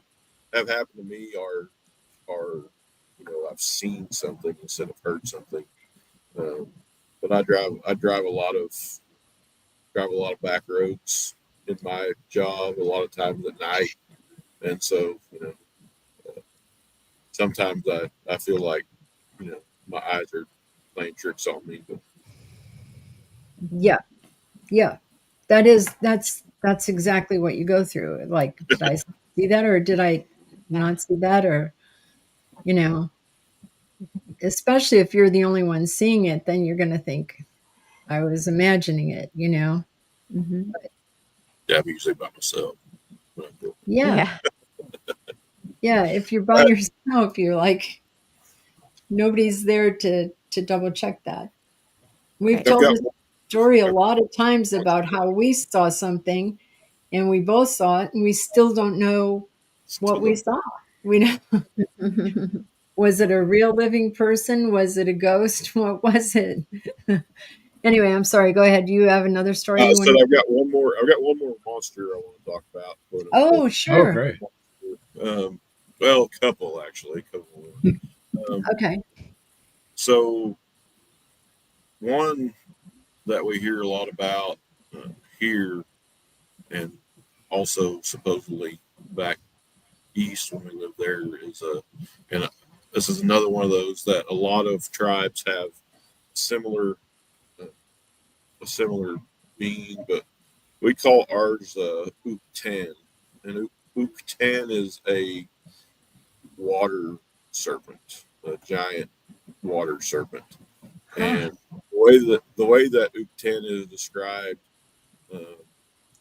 have happened to me are I've seen something instead of heard something. But I drive a lot of back roads in my job, a lot of times at night, and so sometimes I feel like, my eyes are playing tricks on me. But Yeah. Yeah. That's exactly what you go through. Like, did I see that or did I not see that? Or, you know, especially if you're the only one seeing it, then you're going to think I was imagining it, Mm-hmm. yeah, I'm usually by myself when I go. Yeah. Yeah. Yeah. If you're by yourself, you're like, nobody's there to double check that. We've Right. I've told got this story a lot of times about how we saw something and we both saw it and we still don't know what we saw. We know, was it a real living person? Was it a ghost? What was it? Anyway, I'm sorry. Go ahead. Do you have another story you want So to? I've got one more. I've got one more monster I want to talk about. Quote unquote. Oh, Oh, sure. great. Well, a couple actually. Okay. So one that we hear a lot about here, and also supposedly back east when we lived there, is and this is another one of those that a lot of tribes have similar, uh, a similar being, but we call ours Ukten, and Ukten is a water serpent, a giant water serpent. And the way that Ukten is described uh,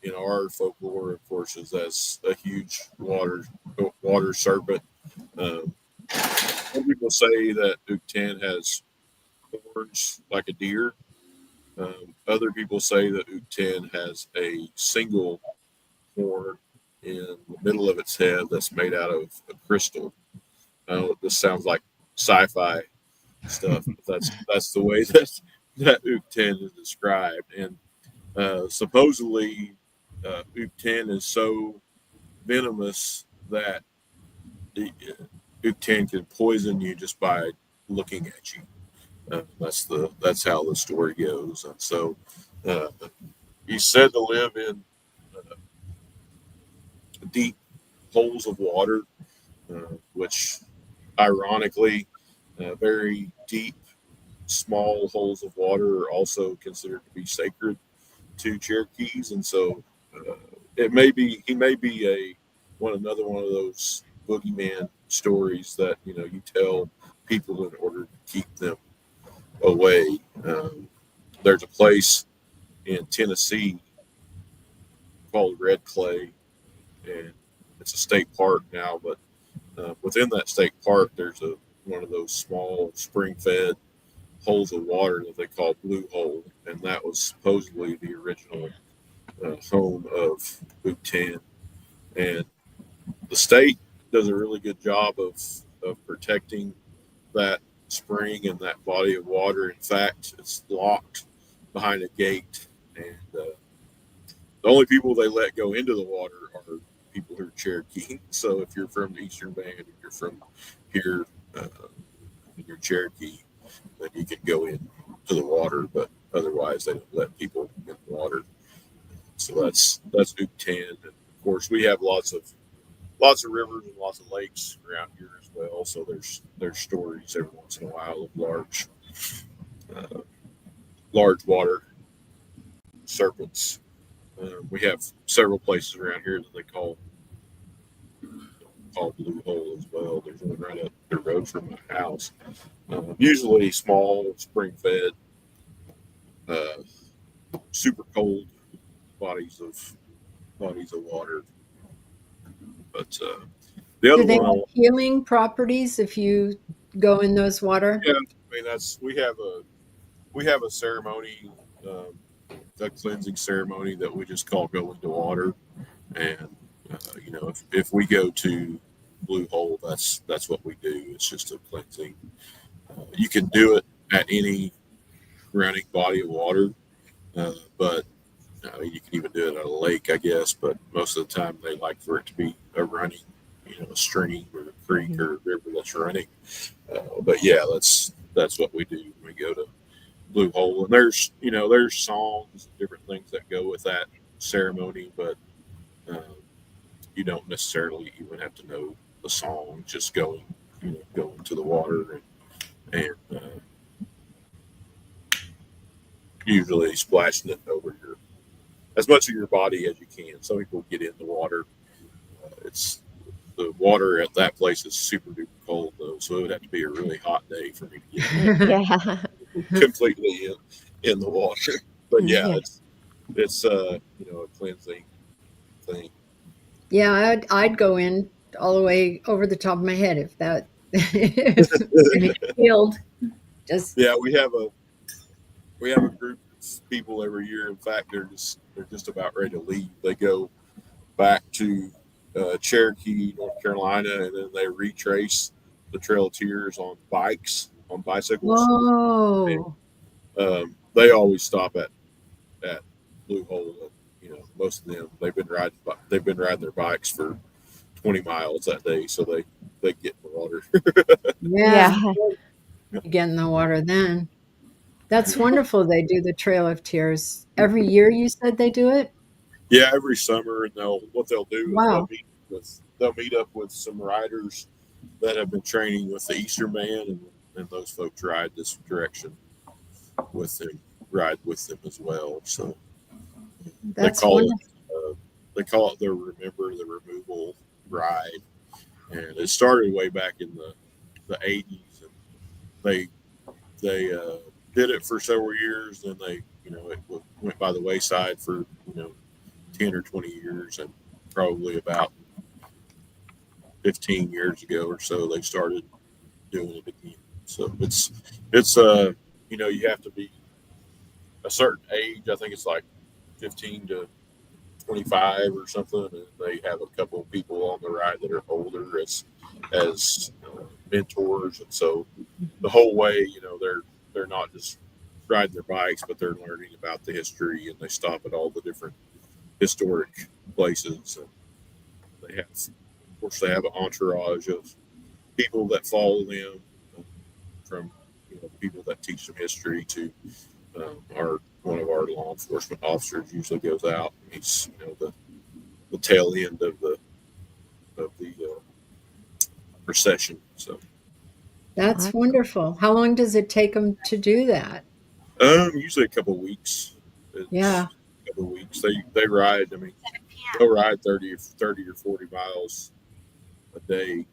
in our folklore, of course, is as a huge water serpent. Um, some people say that Ukten has horns like a deer. Other people say that Ukten has a single horn in the middle of its head that's made out of a crystal. This sounds like sci-fi stuff, but that's the way that Ukten is described. And supposedly, Ukten is so venomous that Ukten can poison you just by looking at you. That's how the story goes. And so uh, he's said to live in uh, deep holes of water, which ironically, very deep, small holes of water are also considered to be sacred to Cherokees, and so it may be he may be another one of those boogeyman stories that you tell people in order to keep them away. There's a place in Tennessee called Red Clay, and it's a state park now. But within that state park, there's one of those small spring-fed holes of water that they call Blue Hole, and that was supposedly the original home of Bhutan. And the state does a really good job of protecting that spring and that body of water. In fact, it's locked behind a gate, and the only people they let go into the water are people who are Cherokee. So if you're from the Eastern Band, if you're from here, and you're Cherokee, then you can go in to the water, but otherwise they don't let people in the water. So that's Bhutan, and of course we have lots of rivers and lots of lakes around here as well. So there's stories every once in a while of uh, large water serpents. We have several places around here that they call Blue Hole as well. There's one right up the road from my house. Usually small, spring fed, uh, super cold bodies of water. But the Do other they one, have healing properties if you go in those water? yeah, I mean that's we have a ceremony, a cleansing ceremony that we just call go into water, and if we go to Blue Hole, that's what we do. It's just a cleansing. You can do it at any running body of water, but you can even do it at a lake, I guess. But most of the time, they like for it to be a running, a stream or a creek or a river that's running. But yeah, that's what we do when we go to Blue Hole. And there's songs and different things that go with that ceremony, but you don't necessarily even have to know the song. Just going go into the water and usually splashing it over as much of your body as you can. Some people get in the water. It's the water at that place is super duper cold though, so it would have to be a really hot day for me to get Yeah. completely in the water. But yeah, Yeah. it's a cleansing thing. Yeah, I'd go in all the way over the top of my head if that. Healed. Just Yeah, we have a group of people every year. In fact, they're just about ready to leave. They go back to Cherokee, North Carolina, and then they retrace the Trail of Tears on bicycles. whoa. They always stop at Blue Hole. And, most of them they've been riding their bikes for 20 miles that day, so they get in the water. Yeah, Yeah. you get in the water then. That's wonderful. They do the Trail of Tears every year. You said they do it. Yeah, every summer, and what they'll do Wow. is they'll meet up with some riders that have been training with the Eastern Band, and those folks ride this direction with them, as well. So That's they call wonderful. they call it the Remember the Removal ride, and it started way back in the 80s, and they did it for several years. Then it went by the wayside for 10 or 20 years, and probably about 15 years ago or so they started doing it again. So it's you have to be a certain age. I think it's like 15 to 25 or something, and they have a couple of people on the ride that are older as mentors, and so the whole way they're not just riding their bikes, but they're learning about the history, and they stop at all the different historic places, and they have, of course, they have an entourage of people that follow them, from people that teach them history to one of our law enforcement officers usually goes out, and he's the tail end of the procession. So That's wonderful. How long does it take them to do that? usually a couple of weeks. Yeah. A couple of weeks. They ride. I mean, they'll ride 30 or 40 miles a day,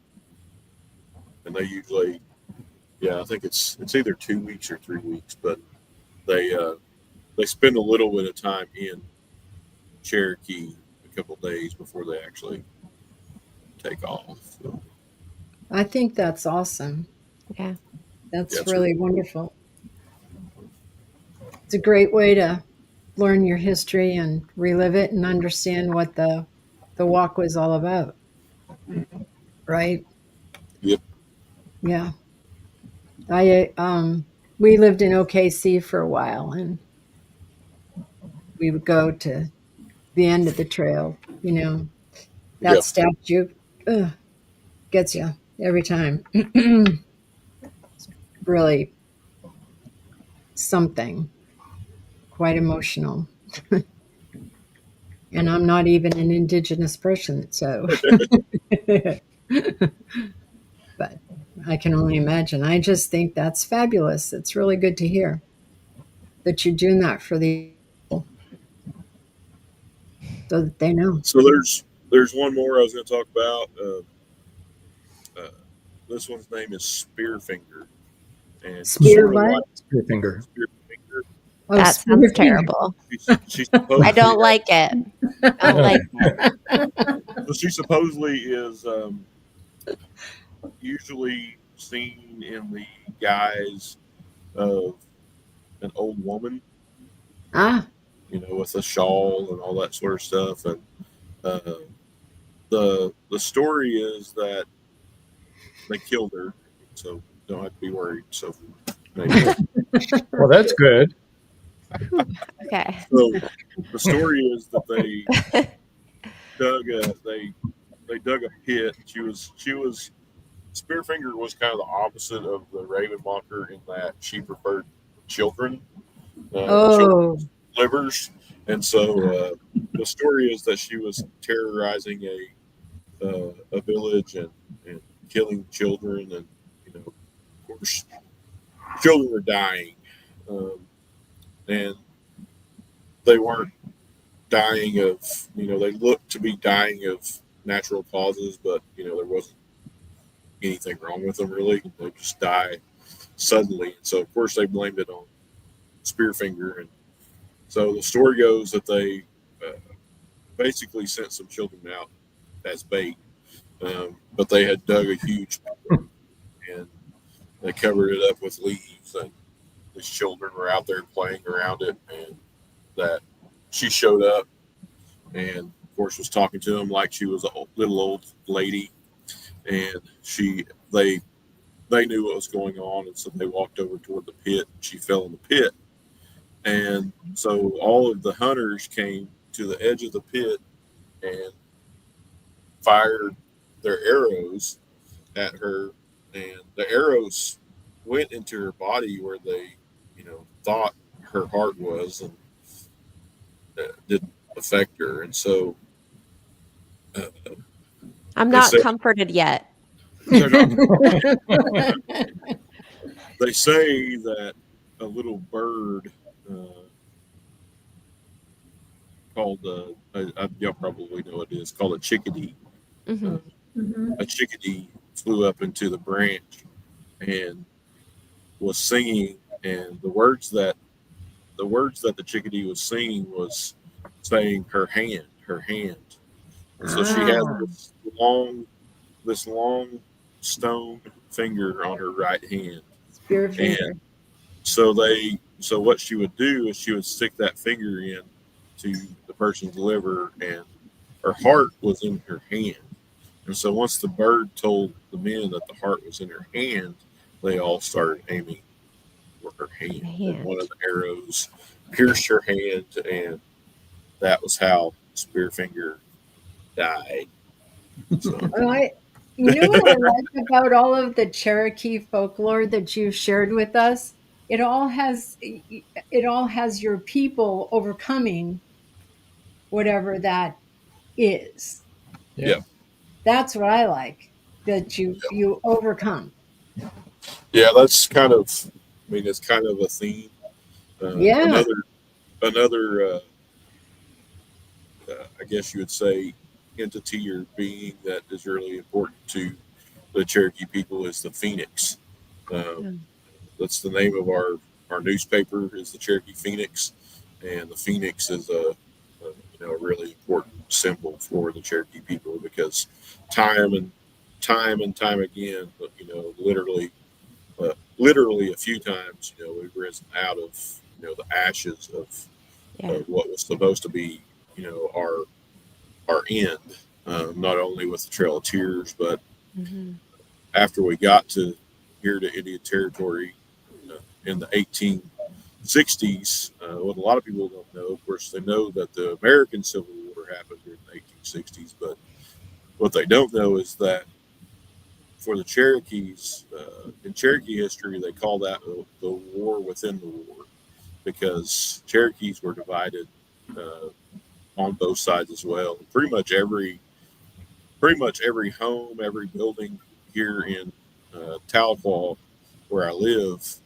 and they usually, I think it's either 2 weeks or 3 weeks, but they spend a little bit of time in Cherokee, a couple of days before they actually take off. So, I think that's awesome. Yeah. That's Yeah, it's really wonderful. It's a great way to learn your history and relive it and understand what the walk was all about. Right? Yep. Yeah. We lived in OKC for a while, and we would go to the end of the trail. That Yeah. statue gets you every time. Really something quite emotional. And I'm not even an indigenous person, so but I can only imagine. I just think that's fabulous. It's really good to hear that you're doing that for the people so that they know. So there's one more I was going to talk about. This one's name is Spearfinger, and Spear what? Your finger. Spearfinger. Oh, That spear sounds finger. terrible. She's supposedly, I don't like it. I don't like it. So she supposedly is usually seen in the guise of an old woman, Ah, with a shawl and all that sort of stuff. And the story is that they killed her, so don't have to be worried. So, Well, that's good. Okay. so the story is that they dug a pit. She was Spearfinger was kind of the opposite of the Ravenmocker in that she preferred children's oh, livers, and so the story is that she was terrorizing a village and killing children, and of course, children were dying, and they weren't dying of they looked to be dying of natural causes, but there wasn't anything wrong with them really. They just die suddenly, and so of course they blamed it on Spearfinger. And so the story goes that they basically sent some children out as bait, but they had dug a huge pit and they covered it up with leaves, and these children were out there playing around it, and that she showed up and of course was talking to them like she was a little old lady, and they knew what was going on, and so they walked over toward the pit, and she fell in the pit. And so all of the hunters came to the edge of the pit and fired their arrows at her, and the arrows went into her body where they thought her heart was, and didn't affect her. And so I'm They not said- comforted yet. they're not- they say that a little bird called y'all probably know what it is, called a chickadee. Hmm. A chickadee flew up into the branch and was singing, and the words that the chickadee was singing was saying her hand, her hand. And so she has this long stone finger on her right hand. Spearfinger. So what she would do is she would stick that finger in to the person's liver, and her heart was in her hand. And so once the bird told the men that the heart was in her hand, they all started aiming for her hand. And one of the arrows pierced her hand, and that was how Spearfinger died. So, You know what I like about all of the Cherokee folklore that you've shared with us? It all has your people overcoming whatever that is. yeah. That's what I like, that you overcome. Yeah, that's kind of, it's kind of a theme. Yeah. Another I guess you would say, entity or being that is really important to the Cherokee people is the Phoenix. That's the name of our newspaper, is the Cherokee Phoenix, and the Phoenix is a really important symbol for the Cherokee people, because time and time again, literally a few times, we've risen out of the ashes of what was supposed to be our end, not only with the Trail of Tears, but after we got to here to Indian Territory in the 1860s, what a lot of people don't know, of course, they know that the American Civil War happened here in the 1860s, but what they don't know is that for the Cherokees, in Cherokee history, they call that the war within the war, because Cherokees were divided on both sides as well. Pretty much every home, every building here in Tahlequah, where I live,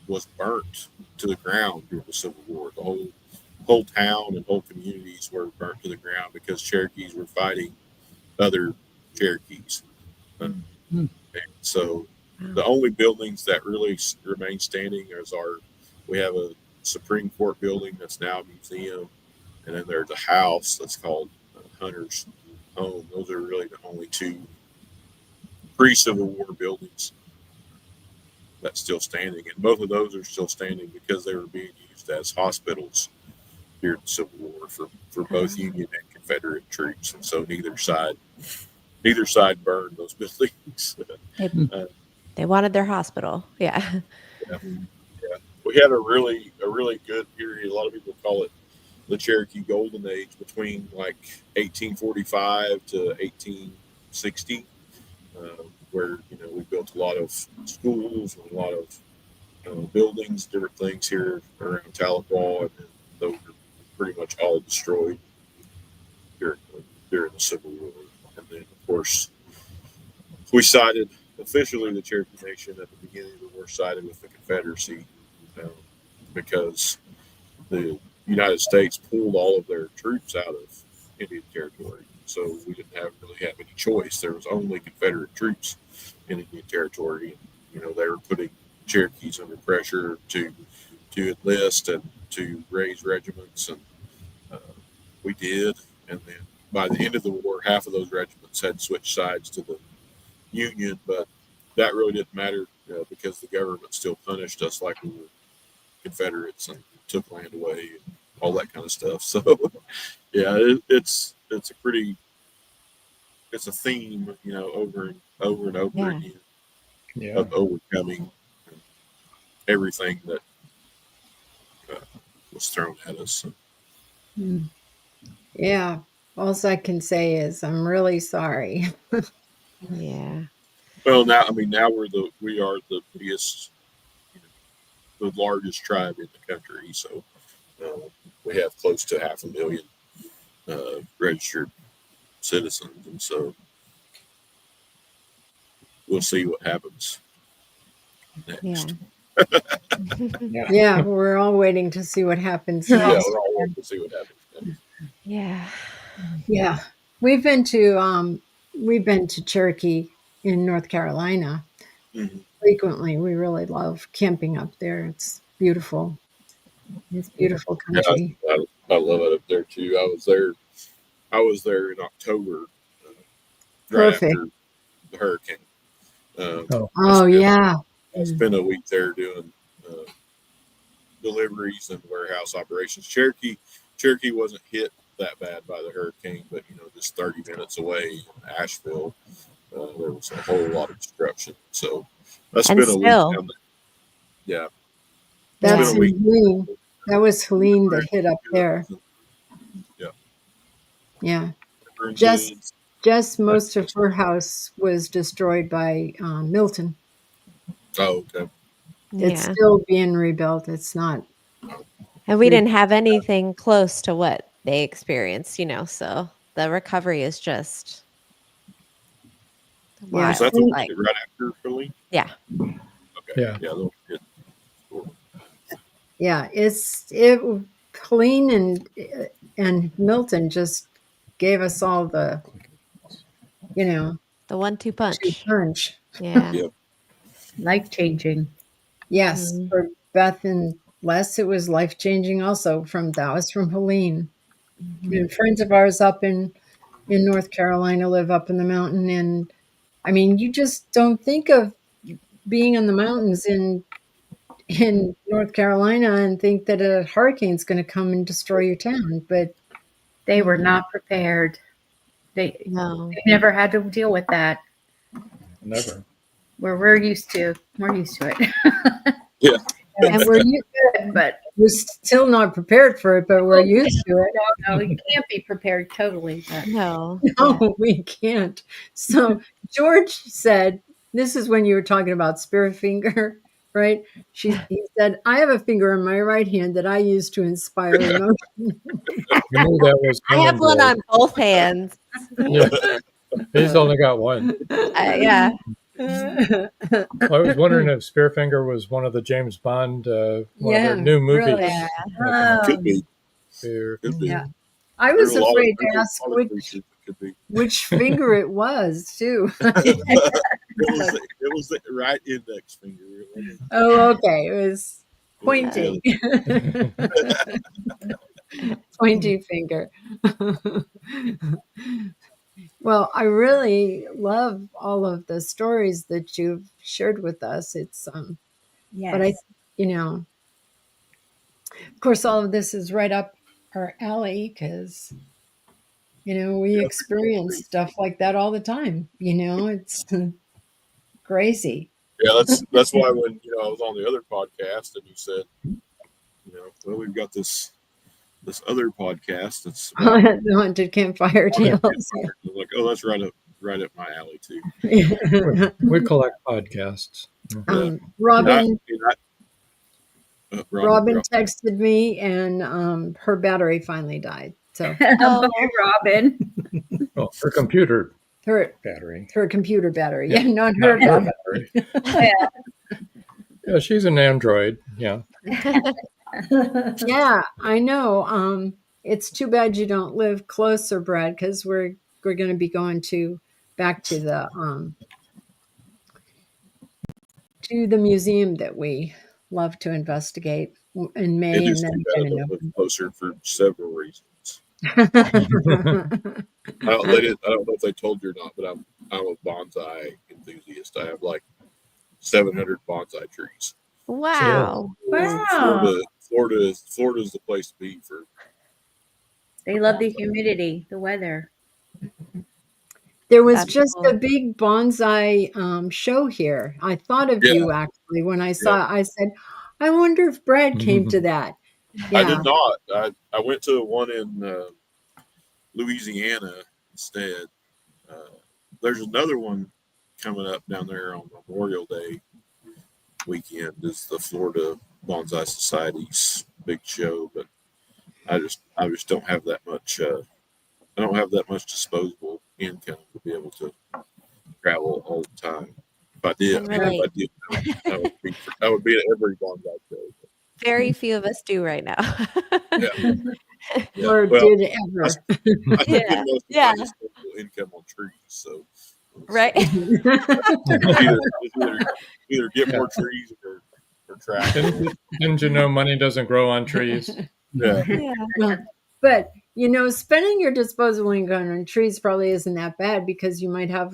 was burnt to the ground during the Civil War. The whole town and whole communities were burnt to the ground because Cherokees were fighting other Cherokees. And so the only buildings that really remain standing we have a Supreme Court building that's now a museum, and then there's a house that's called Hunter's Home. Those are really the only two pre-Civil War buildings that's still standing, and both of those are still standing because they were being used as hospitals during the Civil War for both Union and Confederate troops, and so neither side burned those buildings. They wanted their hospital. Yeah. We had a really good period. A lot of people call it the Cherokee Golden Age, between like 1845 to 1860, where we built a lot of schools and a lot of buildings, different things here around Tahlequah, and those were pretty much all destroyed during the Civil War. And then, of course, we sided officially the Cherokee Nation at the beginning of the war sided with the Confederacy because the United States pulled all of their troops out of Indian Territory. So we didn't really have any choice. There was only Confederate troops in Indian Territory. You know, they were putting Cherokees under pressure to enlist and to raise regiments, and we did. And then by the end of the war, half of those regiments had switched sides to the Union, but that really didn't matter because the government still punished us like we were Confederates and took land away and all that kind of stuff. So, yeah, it's a theme, you know, over and over and over Yeah. again Yeah. of overcoming everything that was thrown at us. Yeah. All I can say is I'm really sorry. Yeah. Well, now we are the biggest, the largest tribe in the country, so we have close to 500,000 registered citizens, and so we'll see what happens next. Yeah. Yeah, we're all waiting to see what happens Yeah, next. we're all waiting to see what happens next. Yeah. Yeah. We've been to Cherokee in North Carolina Mhm. frequently. We really love camping up there. It's beautiful. It's beautiful Yeah, country. I love it up there too. I was there in October, right Perfect. after the hurricane. Oh yeah. I spent a week there doing deliveries and warehouse operations. Cherokee wasn't hit that bad by the hurricane, but you know, just 30 minutes away in Asheville, there was a whole lot of destruction. So I spent a week still. down there. Yeah, That's been a week. Helene. That was Helene that hit up there. Yeah. Yeah. Just Just most of her house was destroyed by Milton. oh, okay. It's Yeah. still being rebuilt. It's not. And we didn't have anything close to what they experienced, you know, so the recovery is just Yeah. Was wild. that the Like, week right after Philly? yeah. Okay. Yeah. Yeah. Helene and Milton just gave us all the, you know, The 1-2 punch. punch. Yeah. Yeah. Life changing. Yes, Mhm. for Beth and Les, it was life changing. Also, that was from Helene. And friends of ours up in North Carolina live up in the mountain, and I mean, you just don't think of being in the mountains in North Carolina and think that a hurricane's going to come and destroy your town. But They were not prepared. They No. never had to deal with that. Never. Where we're used to it. Yeah. and we're still not prepared for it, but we're used to it. No, you can't be prepared totally. But No. No, we can't. So George said, this is when you were talking about spirit finger, right? He said, I have a finger in my right hand that I use to inspire emotion. You knew that was I have coming, one George. on both hands. Yeah. He's only got one. Yeah. I was wondering if Spearfinger was one of the James Bond, one of their new movies. really. Could be. Spear- Could be. Yeah. I There's was a lot of- afraid there's to a ask lot of creatures that could be. which finger it was, too. It was the right index finger. Oh, okay. It was pointing. Pointy finger. Well, I really love all of the stories that you've shared with us. It's yes. but of course, all of this is right up our alley because we experience stuff like that all the time. It's crazy. Yeah, that's why when I was on the other podcast and you said, well, we've got this other podcast that's about The Haunted Campfire Tales. I was like, oh, that's right up my alley too. We collect podcasts. Robin Robin texted me, and her battery finally died. So Oh. Robin. Oh, her computer battery. her computer battery. Yeah. Yeah, not her Not battery. battery. Yeah, she's an android. Yeah. Yeah, I know. It's too bad you don't live closer, Brad, because we're going to be going back to the museum that we love to investigate in May, It and is then too bad I again don't live closer for several reasons. in I don't know if they told you or not, but I'm a bonsai enthusiast. I have like 700 bonsai trees. Wow. Wow. Florida is the place to be for. They love the humidity, the weather. There was That's just cool. a big bonsai show here. I thought of Yeah. you actually when I saw. I said, I wonder if Brad came to that. I Yeah. did not. I went to one in Louisiana instead. There's another one coming up down there on Memorial Day weekend. Is the Florida Bonsai Society's big show, but I just don't have that much. I don't have that much disposable income to be able to travel all the time. If I did, Can relate. I would be at every bonsai show. Very few of us do right now. Yeah. Yeah. Or Well, did ever. I spend Yeah. most of Yeah. my disposable income on trees, so Right. either get more trees or travel. Didn't you know money doesn't grow on trees? Yeah. Yeah. But spending your disposable income on trees probably isn't that bad because you might have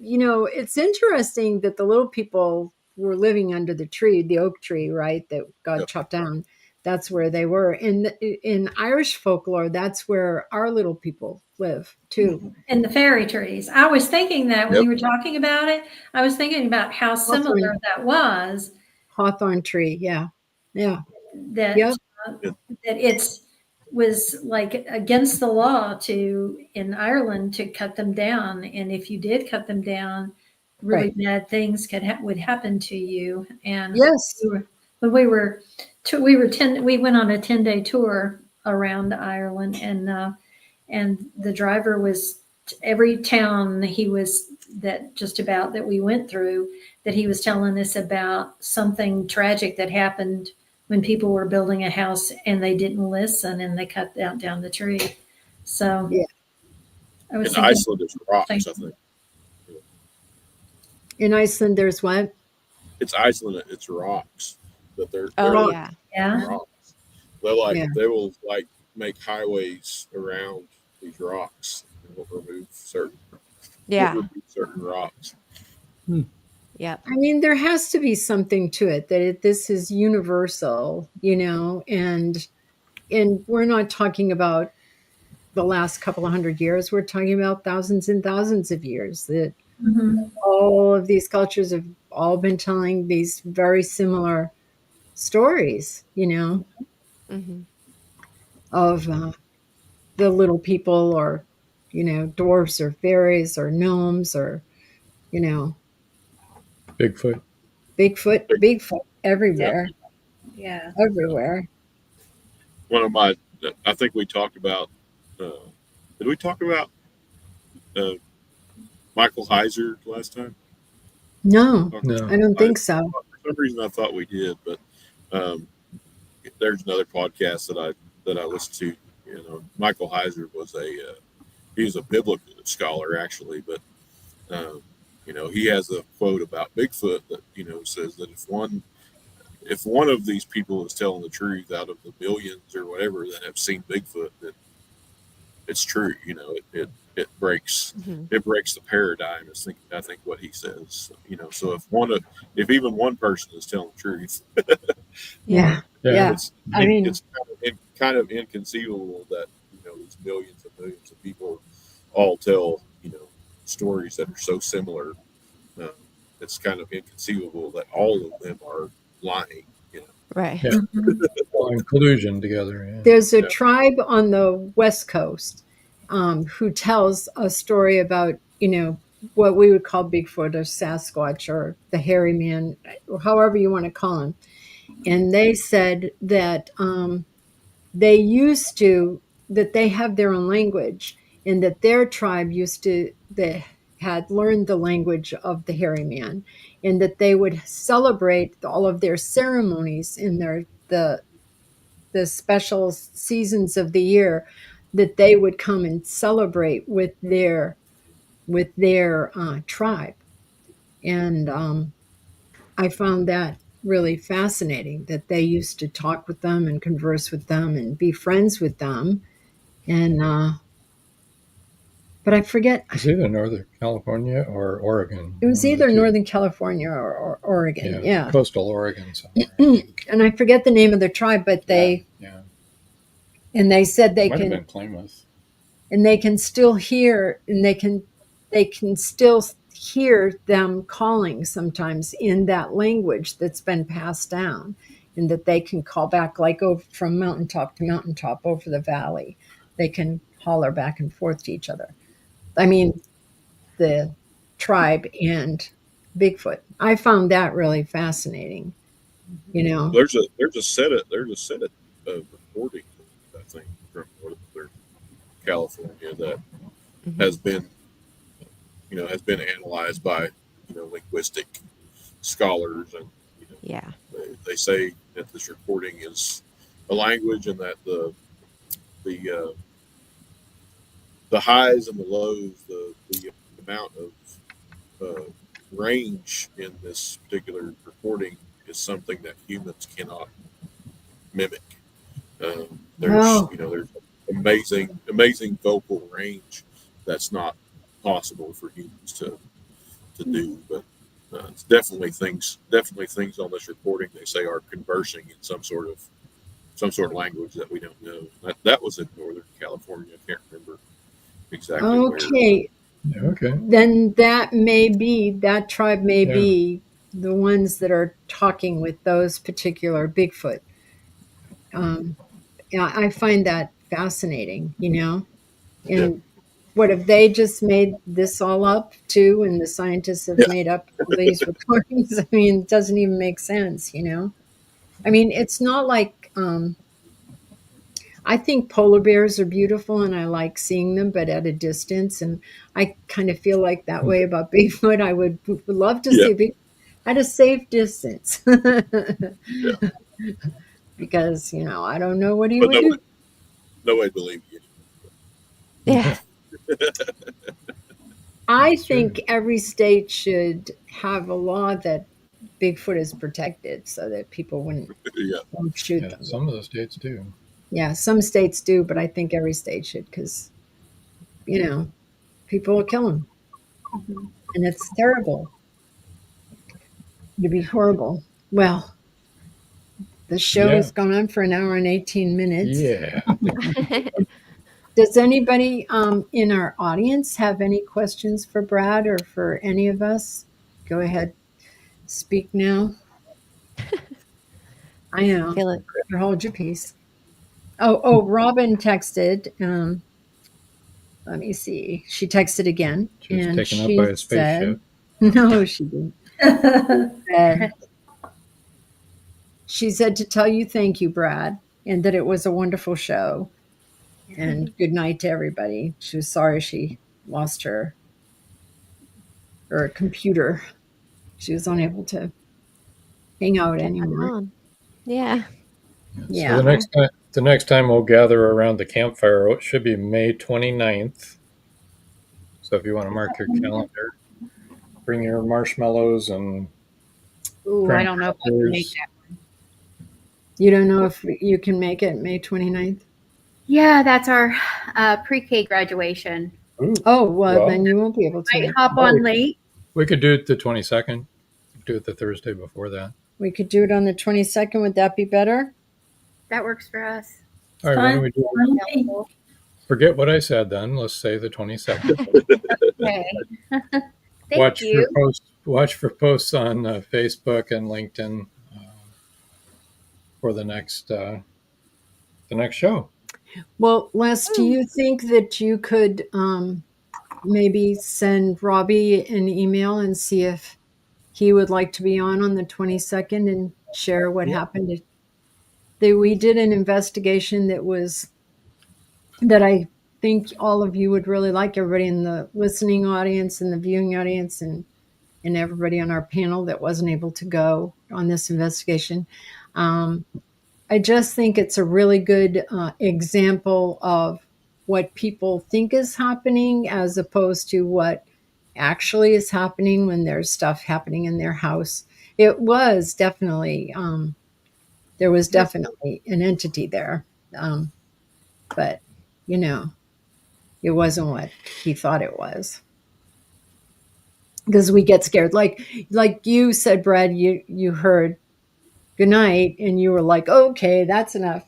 it's interesting that the little people were living under the tree, the oak tree, right, that got Yep. chopped down. That's where they were. In Irish folklore, that's where our little people live too. And the fairy trees. I was thinking that when Yep. you were talking about it, I was thinking about how similar that was. Hawthorn tree, yeah. That Yep. that was like against the law in Ireland to cut them down, and if you did cut them down, really Right. bad things would happen to you. And Yes. when we went on a 10-day tour around Ireland, and the driver was every town that we went through, that he was telling us about something tragic that happened when people were building a house and they didn't listen and they cut down the tree. So Yeah. I was In thinking, Iceland, there's rocks. I think In Iceland, there's what? it's Iceland. It's rocks, but they're Oh Rock. yeah. yeah, rocks. They will make highways around these rocks and will remove certain rocks. Yep. I mean, there has to be something to it that this is universal, and we're not talking about the last couple of hundred years. We're talking about thousands and thousands of years that all of these cultures have all been telling these very similar stories, Mm-hmm. of the little people or, dwarfs or fairies or gnomes or, Bigfoot. Bigfoot everywhere, Yeah. everywhere. One of my, I think we talked about. Did we talk about Michael Heiser last time? No, No. I don't think so. For some reason, I thought we did, but there's another podcast that I listened to. Michael Heiser was he was a biblical scholar actually, but he has a quote about Bigfoot that says that if one of these people is telling the truth out of the millions or whatever that have seen Bigfoot, then it's true. It breaks it breaks the paradigm. I think what he says. So if even one person is telling the truth, Yeah. it's I mean, it's kind of inconceivable that these millions and millions of people all tell stories that are so similar. It's kind of inconceivable that all of them are lying. Right. Yeah. All in collusion together. Yeah. there's a tribe on the West Coast who tells a story about, what we would call Bigfoot or Sasquatch or the hairy man, however you want to call him. And they said that they have their own language and that their tribe they had learned the language of the hairy man, and that they would celebrate all of their ceremonies in the special seasons of the year, that they would come and celebrate with their tribe. And I found that really fascinating, that they used to talk with them and converse with them and be friends with them. And but I forget. It's either Northern California or Oregon. It was one of the either two. Northern California or Oregon. Yeah. Coastal Oregon somewhere. I think. And I forget the name of their tribe, but they said they Might have can, been Klamath. and they can still hear, and they can still hear them calling sometimes in that language that's been passed down, and that they can call back, like over from mountaintop to mountaintop over the valley. They can holler back and forth to each other. I mean, the tribe and Bigfoot. I found that really fascinating. You know, There's a set of recordings, I think, from Northern California that has been analyzed by linguistic scholars, and Yeah. they say that this recording is a language, and that the highs and the lows, the amount of range in this particular recording is something that humans cannot mimic. There's there's amazing vocal range that's not possible for humans to do, but it's definitely things on this recording they say are conversing in some sort of language that we don't know. That was in Northern California. I can't remember exactly okay. Okay. Then that tribe may be the ones that are talking with those particular Bigfoot. Yeah, I find that fascinating, And what if they just made this all up too, and the scientists have made up these recordings? I mean, it doesn't even make sense, I mean, it's not like I think polar bears are beautiful, and I like seeing them, but at a distance. And I kind of feel like that way about Bigfoot. I would love to see a Bigfoot at a safe distance. Because, I don't know what he would do. Nobody believes you. Yeah. I think every state should have a law that Bigfoot is protected, so that people wouldn't shoot them. Some of the states do. Yeah, some states do, but I think every state should, because, people will kill them. And it's terrible. It'd be horrible. Well, the show has gone on for an hour and 18 minutes. Yeah. Does anybody in our audience have any questions for Brad or for any of us? Go ahead. Speak now. I know. Feel it. Hold your peace. Oh, Robin texted. Let me see. She texted again. She was taken up by a spaceship. No, she didn't. She said to tell you thank you, Brad, and that it was a wonderful show. And good night to everybody. She was sorry she lost her computer. She was unable to hang out anymore. Yeah. Yeah. So the next time we'll gather around the campfire, it should be May 29th. So if you want to mark your calendar, bring your marshmallows and. Ooh, I don't know if I can make that. You don't know if you can make it May 29th? Yeah, that's our pre-K graduation. Ooh, oh, well, then you won't be able to. I hop on late. We could do it the 22nd. Do it the Thursday before that. We could do it on the 22nd. Would that be better? That works for us. All right, when we do Okay. forget what I said then. Let's say the 22nd. Okay. Thank you. Watch for posts on Facebook and LinkedIn for the next show. Well, Les, do you think that you could maybe send Robbie an email and see if he would like to be on the 22nd and share what happened? We did an investigation that think all of you would really like, everybody in the listening audience and the viewing audience and everybody on our panel that wasn't able to go on this investigation. I just think it's a really good example of what people think is happening as opposed to what actually is happening when there's stuff happening in their house. It was definitely, there was definitely an entity there. But, you know, it wasn't what he thought it was. Because we get scared. Like you said, Brad, you heard good night and you were like, okay, that's enough.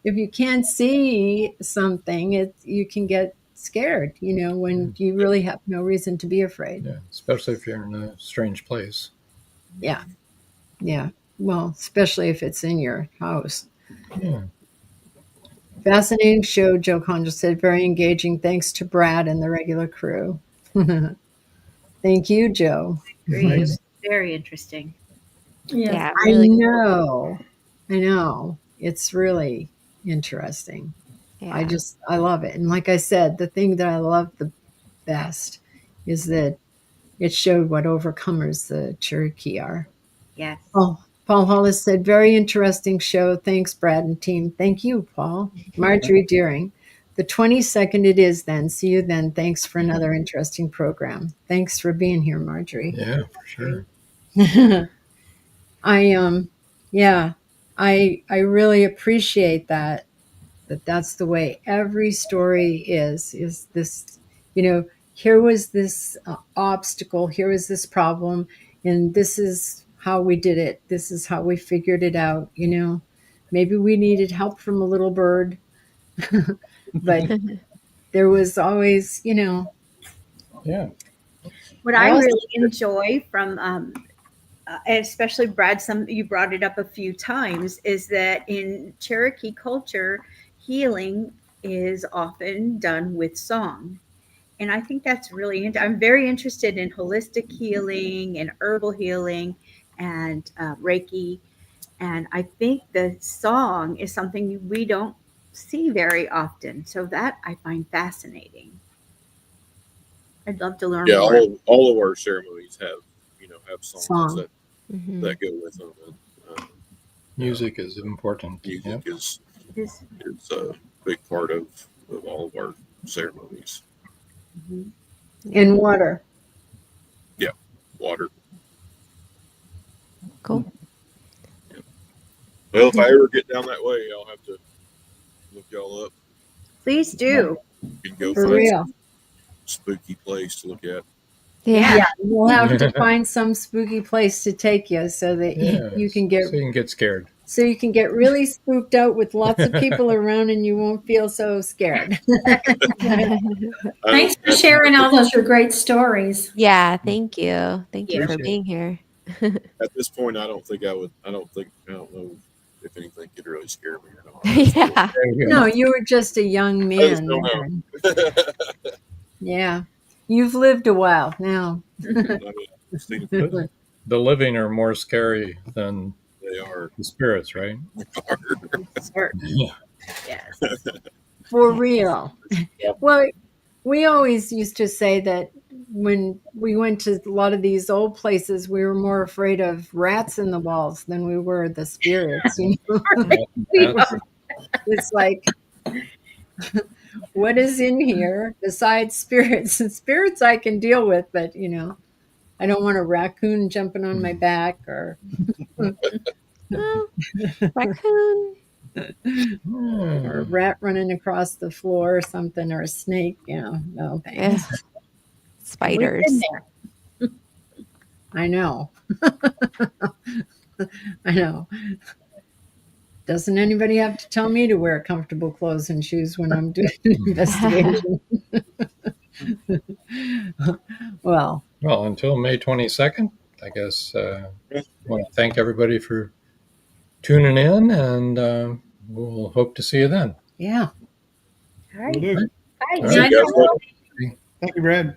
If you can't see something, you can get scared, you know, when you really have no reason to be afraid. Yeah, especially if you're in a strange place. Yeah. Yeah. Well, especially if it's in your house. Yeah. Fascinating show, Joe Conjo said. Very engaging. Thanks to Brad and the regular crew. Thank you, Joe. Great. Very interesting. Yes. Yeah, really I know. It's really interesting. Yeah. I love it. And like I said, the thing that I love the best is that it showed what overcomers the Cherokee are. Yes. Oh, Paul Hollis said, very interesting show. Thanks, Brad and team. Thank you, Paul. Marjorie Deering. The 22nd it is then. See you then. Thanks for another interesting program. Thanks for being here, Marjorie. Yeah, for sure. I really appreciate that's the way every story is this, you know, here was this obstacle, here was this problem, and this is how we did it. This is how we figured it out, you know. Maybe we needed help from a little bird, but there was always, you know. Yeah. What I really enjoy from, especially Brad, you brought it up a few times, is that in Cherokee culture, healing is often done with song. And I think that's really, I'm very interested in holistic healing and herbal healing and Reiki. And I think the song is something we don't see very often. So that I find fascinating. I'd love to learn more. Yeah, all of our ceremonies have songs that go with them. And, music is important. Music is a big part of all of our ceremonies. And water. Yeah, water. Cool. Yeah. Well, if I ever get down that way, I'll have to look y'all up. Please do. You can go For find real. some spooky place to look at. Yeah. We'll have to find some spooky place to take you so that you can get scared. So you can get really spooked out with lots of people around and you won't feel so scared. Thanks for sharing all those great stories. Yeah, thank you. Thank you for being here. At this point, I don't know if anything could really scare me or not. Yeah. No, you were just a young man. Yeah. You've lived a while now. The living are more scary than they are the spirits, right? Yeah. Yes. For real. Yep. Well, we always used to say that when we went to a lot of these old places, we were more afraid of rats in the walls than we were the spirits. You know? It's like, what is in here besides spirits? And spirits I can deal with, but you know, I don't want a raccoon jumping on my back or Raccoon. or a rat running across the floor or something, or a snake. No thanks. Yeah. Spiders. I know. I know. Doesn't anybody have to tell me to wear comfortable clothes and shoes when I'm doing an investigation? Well, until May 22nd, I guess I want to thank everybody for tuning in, and we'll hope to see you then. yeah. All right. Will do. Bye. All right. Guys, Thank you, Brad.